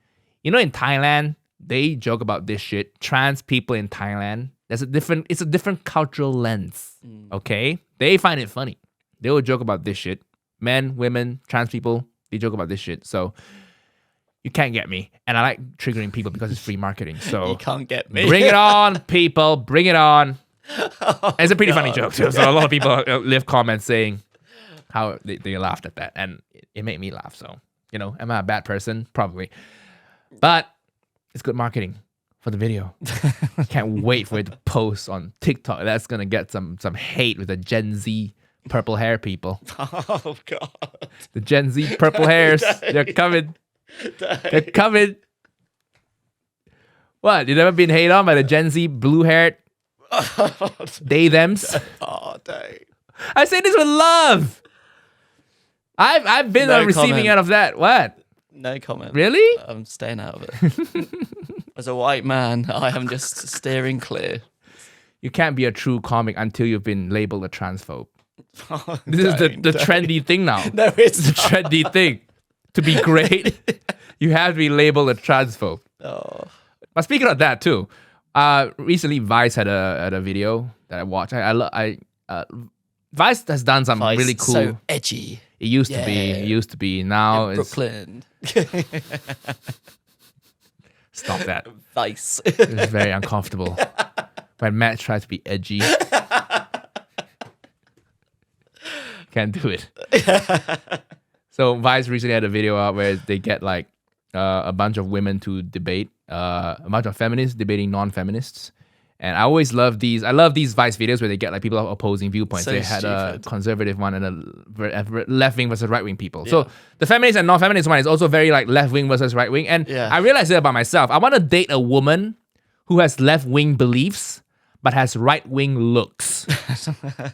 In Thailand, they joke about this shit. Trans people in Thailand, it's a different cultural lens. Okay? They find it funny. They will joke about this shit. Men, women, trans people, they joke about this shit. So you can't get me. And I like triggering people because it's free marketing. So you can't get me. Bring it on, people. Bring it on. It's a pretty funny joke too. So a lot of people leave comments saying how they laughed at that. And it made me laugh. So, am I a bad person? Probably. But it's good marketing for the video. Can't wait for it to post on TikTok. That's going to get some hate with the Gen Z purple hair people. Oh, God. The Gen Z purple hairs. They're coming. They're coming. What? You never been hated on by the Gen Z blue-haired they thems? Oh, dang. I say this with love. I've been on the receiving end of that. What? No comment. Really? I'm staying out of it. As a white man, I am just steering clear. You can't be a true comic until you've been labeled a transphobe. This is the trendy thing now. No, it's the trendy thing. To be great, you have to be labeled a transphobe. Oh. But speaking of that too, recently Vice had a video that I watched. Vice has done some really cool. So edgy. It used to be. It used to be. Now it's Brooklyn. Stop that. Vice. It's very uncomfortable when Matt tries to be edgy. Can't do it. So Vice recently had a video out where they get like a bunch of women to debate, a bunch of feminists debating non-feminists. And I always love these. I love these Vice videos where they get like people of opposing viewpoints. So they had stupid. A conservative one and a left-wing versus right-wing people. Yeah. So the feminist and non-feminist one is also very like left-wing versus right-wing. And I realized that about myself. I want to date a woman who has left-wing beliefs but has right-wing looks.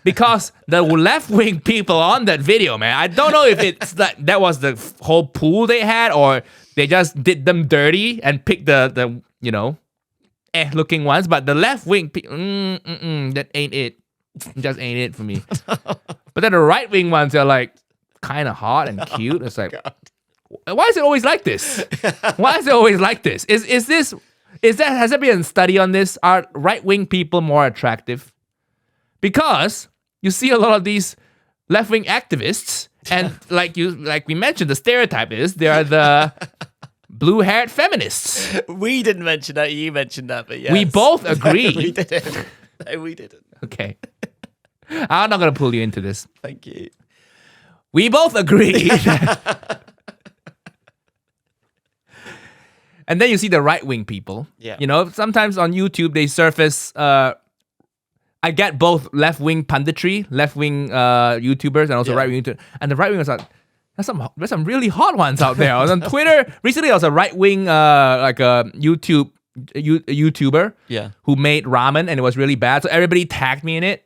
Because the left-wing people on that video, man, I don't know if it's that was the whole pool they had or they just did them dirty and picked the looking ones, but the left-wing that ain't it. Just ain't it for me. But then the right-wing ones are like kind of hot and cute. It's like, why is it always like this? Why is it always like this? Has there been a study on this? Are right-wing people more attractive? Because you see a lot of these left-wing activists, and like we mentioned, the stereotype is they are the blue-haired feminists. We didn't mention that. You mentioned that, but yes. We both agree. We didn't. No, we didn't. Okay. I'm not going to pull you into this. Thank you. We both agree. And then you see the right-wing people. Yeah. Sometimes on YouTube they surface... I get both left-wing punditry, left-wing YouTubers, and also right-wing YouTubers. And the right-wingers are... There's some really hot ones out there. On Twitter, recently there was a right-wing like a YouTuber who made ramen, and it was really bad. So everybody tagged me in it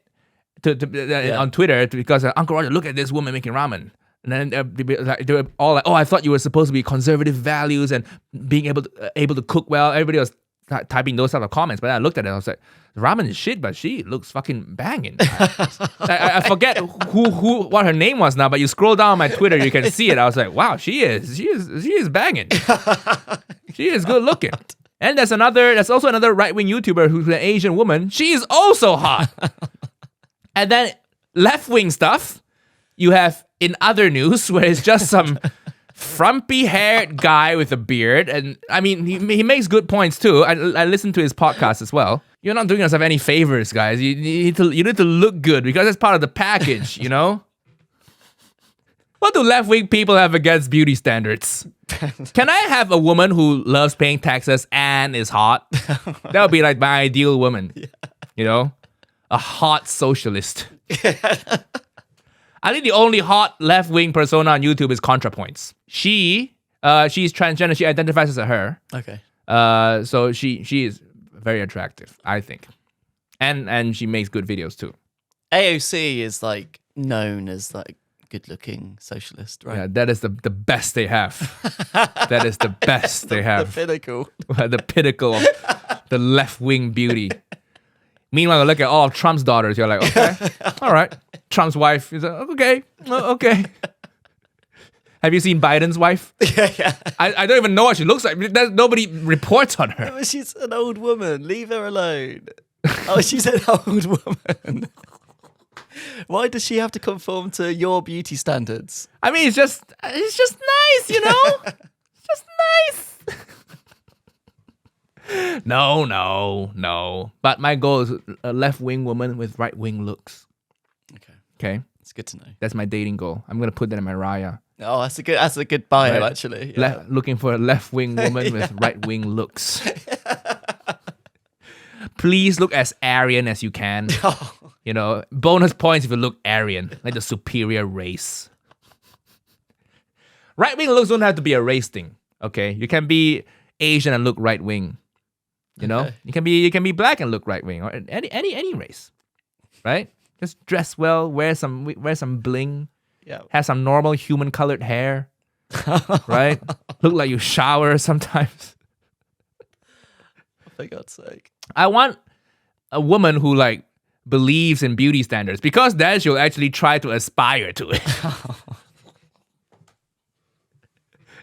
on Twitter because Uncle Roger, look at this woman making ramen. And then they were all like, I thought you were supposed to be conservative values and being able to cook well. Everybody was typing those type of comments, but I looked at it, I was like, ramen is shit, but she looks fucking banging. I forget what her name was now, but you scroll down my Twitter, you can see it. I was like, wow, she is banging. She is good looking. And there's also another right-wing YouTuber who's an Asian woman. She is also hot. And then left-wing stuff, you have in other news where it's just some frumpy-haired guy with a beard. And I mean, he makes good points too. I listen to his podcast as well. You're not doing yourself any favors, guys. You need to look good because it's part of the package, you know? What do left-wing people have against beauty standards? Can I have a woman who loves paying taxes and is hot? That would be like my ideal woman. Yeah. You know? A hot socialist. I think the only hot left-wing persona on YouTube is ContraPoints. She's transgender. She identifies as a her. Okay. So she is very attractive, I think. And she makes good videos too. AOC is like known as like good-looking socialist, right? Yeah, that is the best they have. That is the best they have. The pinnacle. The pinnacle of the left-wing beauty. Meanwhile, look at all of Trump's daughters. You're like, okay, all right. Trump's wife is like, okay, okay. Have you seen Biden's wife? Yeah. I don't even know what she looks like. Nobody reports on her. No, she's an old woman. Leave her alone. Oh, she's an old woman. Why does she have to conform to your beauty standards? I mean, it's just nice, you know? It's just nice. No. But my goal is a left-wing woman with right-wing looks. Okay? It's good to know. That's my dating goal. I'm going to put that in my Raya. Oh, that's a good bio, right. Actually. Yeah. Looking for a left-wing woman with right-wing looks. Please look as Aryan as you can. You know, bonus points if you look Aryan, like the superior race. Right-wing looks don't have to be a race thing, okay? You can be Asian and look right-wing. You know? You can be black and look right-wing, or any race. Right? Just dress well, wear some bling. Yeah. Have some normal human colored hair. Right? Look like you shower sometimes. For God's sake. I want a woman who like believes in beauty standards, because then she'll actually try to aspire to it.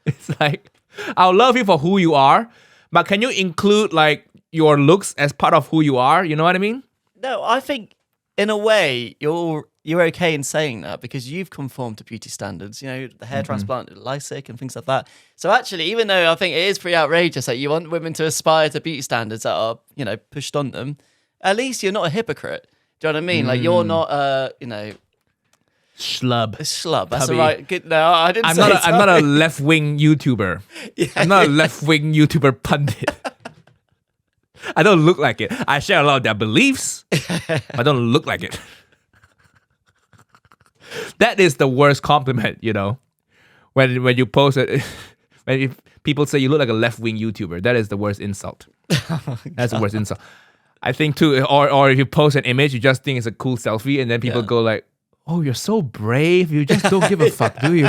It's like, I'll love you for who you are, but can you include like your looks as part of who you are? You know what I mean? No, I think in a way you're okay in saying that because you've conformed to beauty standards, you know, the hair transplant, LASIK and things like that. So actually, even though I think it is pretty outrageous that you want women to aspire to beauty standards that are, you know, pushed on them, at least you're not a hypocrite. Do you know what I mean? Like you're not, you know, Schlub. That's the right. Good. No, I didn't. I'm not a left-wing YouTuber. Yeah. I'm not a left-wing YouTuber pundit. I don't look like it. I share a lot of their beliefs. I don't look like it. That is the worst compliment, you know. When you post it, when people say you look like a left-wing YouTuber, that is the worst insult. That's the worst insult. I think too, or if you post an image, you just think it's a cool selfie, and then people go like, "Oh, you're so brave. You just don't give a fuck, do you?"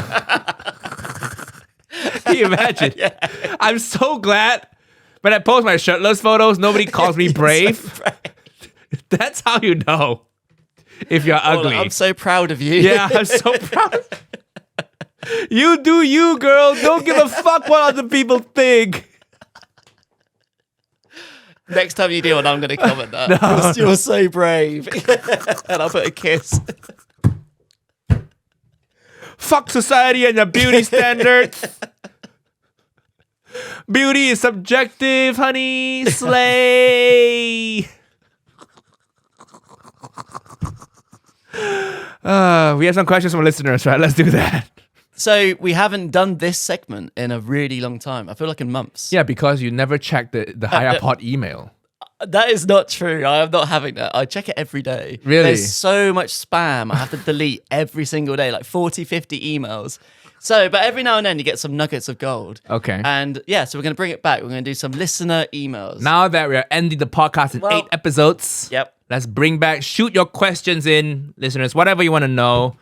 Can you imagine? Yeah. I'm so glad when I post my shirtless photos, nobody calls me brave. So brave. That's how you know if you're ugly. I'm so proud of you. Yeah, I'm so proud. You do you, girl. Don't give a fuck what other people think. Next time you do one, I'm going to comment that. You're so brave. And I'll put a kiss. Fuck society and your beauty standards. Beauty is subjective, honey. Slay. We have some questions from listeners, right? Let's do that. So we haven't done this segment in a really long time. I feel like in months. Yeah, because you never checked the Haiyaa Pod email. That is not true. I am not having that. I check it every day. Really? There's so much spam I have to delete every single day, like 40, 50 emails. So, but every now and then you get some nuggets of gold. Okay. And yeah, so we're going to bring it back. We're going to do some listener emails. Now that we're ending the podcast in 8 episodes. Yep. Let's bring back, shoot your questions in, listeners, whatever you want to know.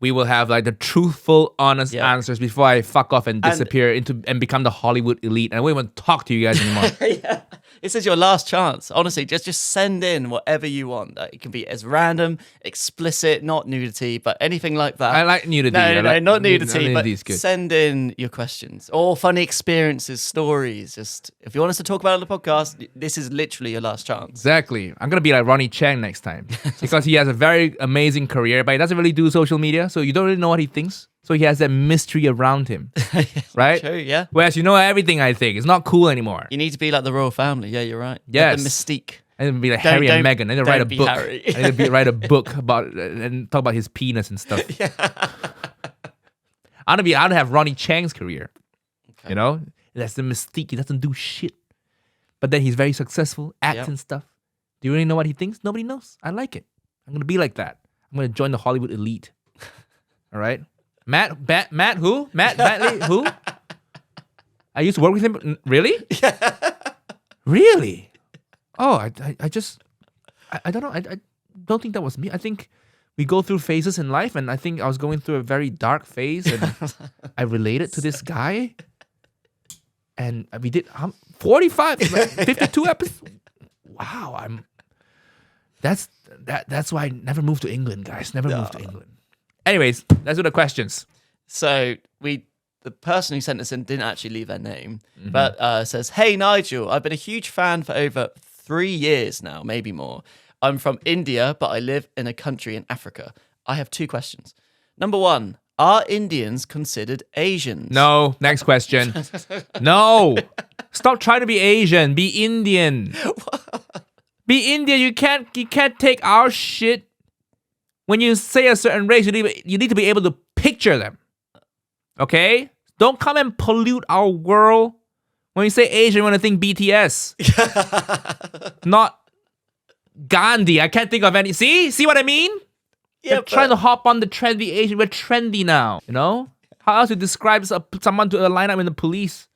we will have like the truthful, honest Yeah. answers before I fuck off and disappear and become the Hollywood elite. And I won't even talk to you guys anymore. Yeah. This is your last chance. Honestly, just send in whatever you want. It can be as random, explicit, not nudity, but anything like that. I like nudity. No, not nudity, but Nudity's good. send in your questions or funny experiences, stories. Just if you want us to talk about it on the podcast, this is literally your last chance. Exactly. I'm going to be like Ronnie Chang next time because he has a very amazing career, but he doesn't really do social media, so you don't really know what he thinks. So he has that mystery around him, right? True, yeah. Whereas you know everything I think. It's not cool anymore. You need to be like the royal family. Yeah, you're right. Yes. Like the mystique. I need to be like Harry and Meghan. I need to write a be book. Harry. I need to write a book about and talk about his penis and stuff. Yeah. I want to have Ronnie Chang's career. Okay. You know? That's the mystique. He doesn't do shit. But then he's very successful, acts and stuff. Do you really know what he thinks? Nobody knows. I like it. I'm going to be like that. I'm going to join the Hollywood elite. All right? Matt who? Matt Batley who? I used to work with him. Really? Yeah. Really? Oh, I don't know. I don't think that was me. I think we go through phases in life, and I think I was going through a very dark phase, and I related to this guy, and we did 52 episodes. Wow, that's why I never moved to England, guys. Never moved to England. Anyways, let's do the questions. So the person who sent us in didn't actually leave their name, but says, "Hey Nigel, I've been a huge fan for over 3 years now, maybe more. I'm from India, but I live in a country in Africa. I have 2 questions. Number 1, are Indians considered Asians?" No. Next question. No. Stop trying to be Asian. Be Indian. Be Indian. You can't take our shit. When you say a certain race, you need to be able to picture them. Okay? Don't come and pollute our world. When you say Asian, you want to think BTS. Not Gandhi. I can't think of any. See what I mean? Yeah, You're trying to hop on the trendy Asian. We're trendy now. You know? How else you describe someone to line up in the police?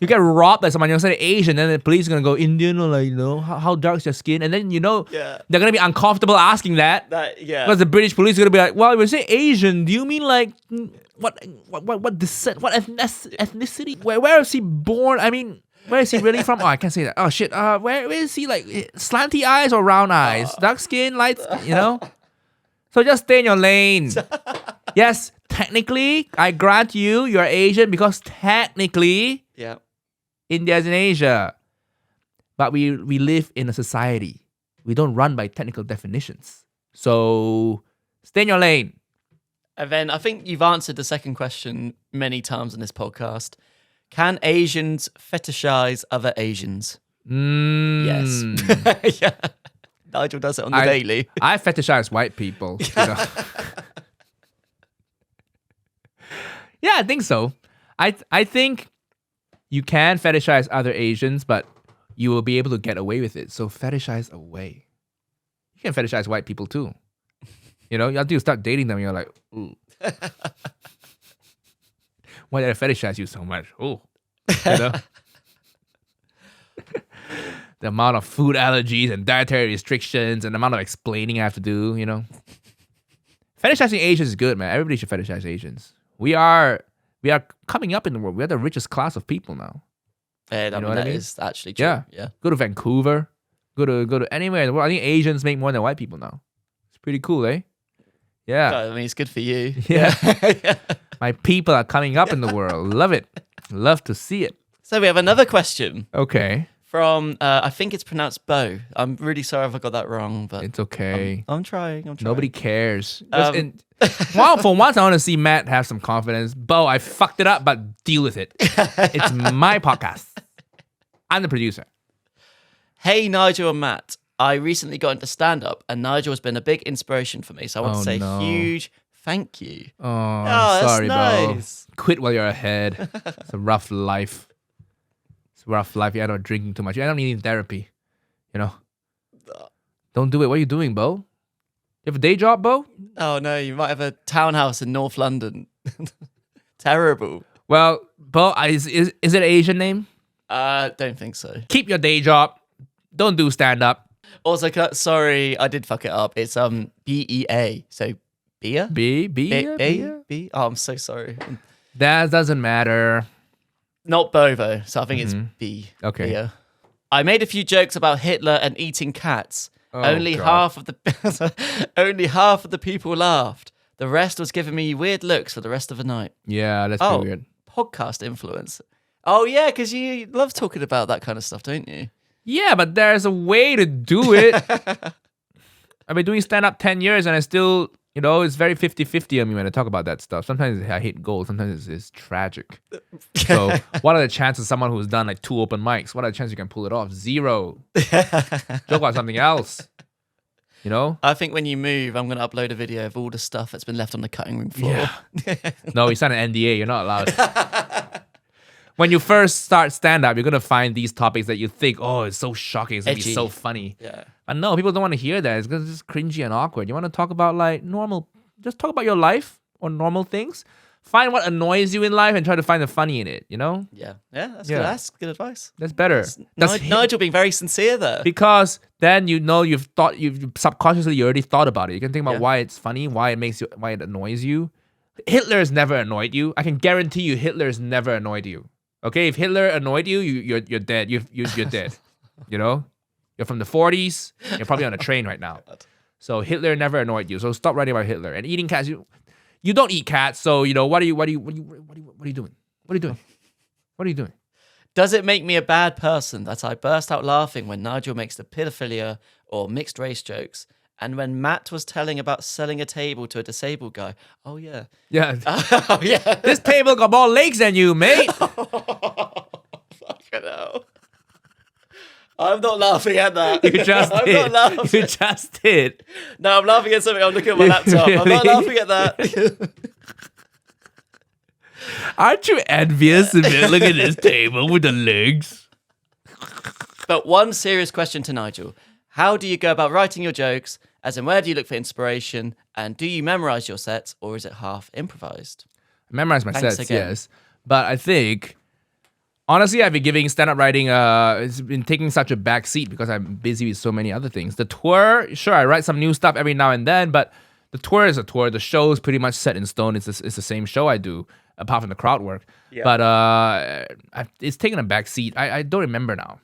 You get robbed by someone, you say Asian, and then the police are gonna go Indian or like, you know, how dark is your skin? And then they're gonna be uncomfortable asking that. Because the British police are gonna be like, well, when you say Asian, do you mean like what descent, what ethnicity? Where is he born? I mean, where is he really from? Oh, I can't say that. Oh shit. Where is he, like slanty eyes or round eyes? Dark skin, light, So just stay in your lane. Yes, technically, I grant you're Asian because technically, India's in Asia. But we live in a society. We don't run by technical definitions. So stay in your lane. And then I think you've answered the second question many times in this podcast. Can Asians fetishize other Asians? Yes. Yeah. Nigel does it on the daily. I fetishize white people. Yeah, I think so. I think you can fetishize other Asians, but you will be able to get away with it. So fetishize away. You can fetishize white people too. You know, until you start dating them, you're like, ooh. Why did I fetishize you so much? Ooh. You know? The amount of food allergies and dietary restrictions and the amount of explaining I have to do, Fetishizing Asians is good, man. Everybody should fetishize Asians. We are coming up in the world. We're the richest class of people now. That is actually true. Yeah. Go to Vancouver. Go to anywhere in the world. I think Asians make more than white people now. It's pretty cool, eh? Yeah. I mean, it's good for you. Yeah. My people are coming up in the world. Love it. Love to see it. So we have another question. Okay. From, I think it's pronounced Bo. I'm really sorry if I got that wrong, but it's okay. I'm trying. Nobody cares. For once, I want to see Matt have some confidence. Bo, I fucked it up, but deal with it. It's my podcast. I'm the producer. Hey, Nigel and Matt. I recently got into stand-up, and Nigel has been a big inspiration for me. So I want to say huge thank you. Oh, sorry, nice. Bo. Quit while you're ahead. It's a rough life. Rough life. You end up drinking too much. You end up needing therapy. Don't do it. What are you doing, Bo? You have a day job, Bo? Oh no, you might have a townhouse in North London. Terrible. Well, Bo, is it an Asian name? Don't think so. Keep your day job. Don't do stand up. Also, sorry, I did fuck it up. It's BEA, so Beer? B? Oh, I'm so sorry. That doesn't matter. Not Bovo, so I think it's B. Okay. Beer. I made a few jokes about Hitler and eating cats. Oh, only God. half of the people laughed. The rest was giving me weird looks for the rest of the night. Yeah, that's pretty weird. Podcast influence. Oh yeah, because you love talking about that kind of stuff, don't you? Yeah, but there's a way to do it. I've been doing stand-up 10 years and I still, it's very 50-50 on me when I talk about that stuff. Sometimes I hit gold, sometimes it's tragic. So what are the chances someone who's done like 2 open mics, what are the chances you can pull it off? 0. Joke about something else. I think when you move, I'm going to upload a video of all the stuff that's been left on the cutting room floor. Yeah. No, you signed an NDA, you're not allowed. When you first start stand-up, you're going to find these topics that you think, oh, it's so shocking, it's going to be so funny. Yeah. And no, people don't want to hear that. It's just cringy and awkward. You want to talk about like just talk about your life or normal things. Find what annoys you in life and try to find the funny in it, Yeah. Yeah, that's good. That's good advice. That's better. Nigel being very sincere there. Because then you've subconsciously already thought about it. You can think about why it's funny, why it annoys you. Hitler has never annoyed you. I can guarantee you Hitler has never annoyed you. Okay, if Hitler annoyed you, you're dead. You're dead. You're from the 40s. You're probably on a train right now. So Hitler never annoyed you. So stop writing about Hitler and eating cats. You don't eat cats. So what are you doing? What are you doing? Does it make me a bad person that I burst out laughing when Nigel makes the pedophilia or mixed race jokes? And when Matt was telling about selling a table to a disabled guy, oh yeah. Yeah. Oh yeah. This table got more legs than you, mate. Fucking hell. I'm not laughing at that. You just I'm did. not laughing. You just did. No, I'm laughing at something. I'm looking at my laptop. I'm not laughing at that. Aren't you envious of it? Look at this table with the legs. But one serious question to Nigel. How do you go about writing your jokes? As in, where do you look for inspiration? And do you memorize your sets or is it half improvised? I memorize my Thanks sets, again. yes. But I think, honestly, I've been giving stand-up writing, it's been taking such a back seat because I'm busy with so many other things. The tour, sure, I write some new stuff every now and then, but the tour is a tour. The show is pretty much set in stone. It's the same show I do, apart from the crowd work. Yeah. But it's taken a back seat. I don't remember now.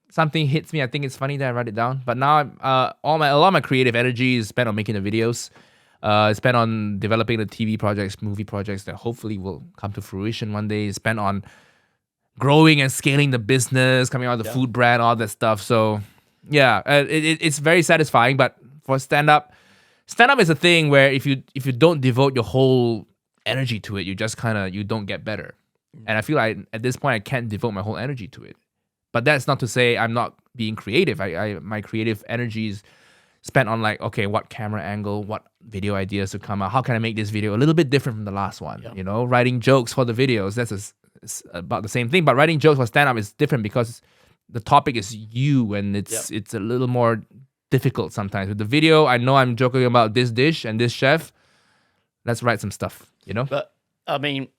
Something hits me, I think it's funny that I write it down. But now a lot of my creative energy is spent on making the videos. It's spent on developing the TV projects, movie projects that hopefully will come to fruition one day. It's spent on growing and scaling the business, coming out with the food brand, all that stuff. So yeah, it's very satisfying. But for stand-up is a thing where if you don't devote your whole energy to it, you just you don't get better. And I feel like at this point I can't devote my whole energy to it. But that's not to say I'm not being creative. My creative energy is spent on what camera angle, what video ideas to come out. How can I make this video a little bit different from the last one? Yeah. Writing jokes for the videos. That's about the same thing. But writing jokes for stand-up is different because the topic is you, and it's a little more difficult sometimes. With the video, I know I'm joking about this dish and this chef. Let's write some stuff. But I mean,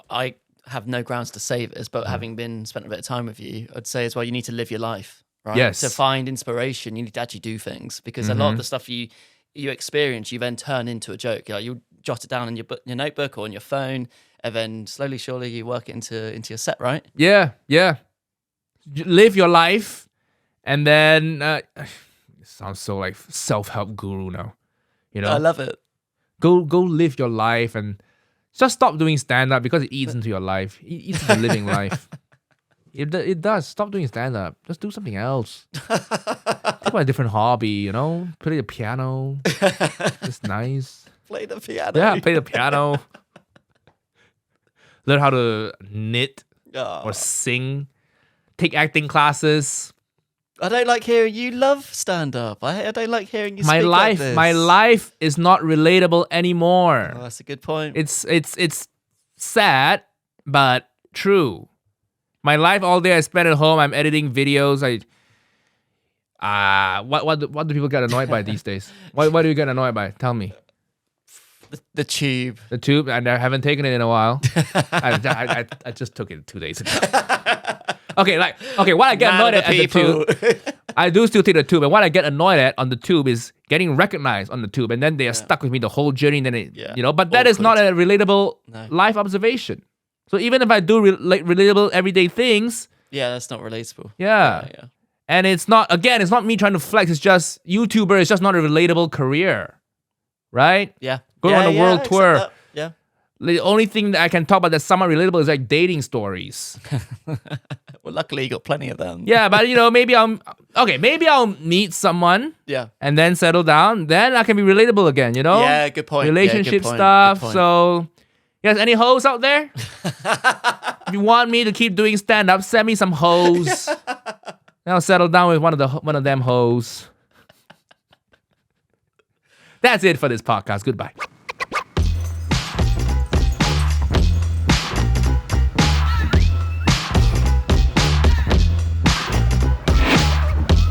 I have no grounds to say this, but having spent a bit of time with you, I'd say as well, you need to live your life, right? Yes. To find inspiration, you need to actually do things because a lot of the stuff you experience, you then turn into a joke. You jot it down in your notebook or on your phone, and then slowly, surely, you work it into your set, right? Yeah. Live your life, and then it sounds so like self-help guru now. I love it. Go live your life and just stop doing stand-up because it eats into your life. It eats into living life. It does. Stop doing stand-up. Just do something else. Think about a different hobby, Play the piano. It's nice. Play the piano. Yeah, play the piano. Learn how to knit or sing. Take acting classes. I don't like hearing you love stand-up. I don't like hearing you my speak life, like this. My life is not relatable anymore. Oh, that's a good point. It's sad, but true. My life all day I spend at home. I'm editing videos. What do people get annoyed by these days? What do you get annoyed by? Tell me. The tube. The tube, and I haven't taken it in a while. I just took it 2 days ago. Okay, what I get annoyed at the tube. I do still take the tube, and what I get annoyed at on the tube is getting recognized on the tube, and then they are stuck with me the whole journey. And then but that is not a relatable life observation. So even if I do relatable everyday things, that's not relatable. Yeah. And it's not me trying to flex. It's just YouTuber is just not a relatable career, right? Yeah, going on a world tour. That. Yeah. The only thing that I can talk about that's somewhat relatable is like dating stories. Well, luckily you got plenty of them. Yeah, but maybe I'll meet someone. Yeah. And then settle down. Then I can be relatable again, Yeah, good point. Relationship stuff. So, you guys, any hoes out there? If you want me to keep doing stand-up, send me some hoes. Then I'll settle down with one of them hoes. That's it for this podcast. Goodbye.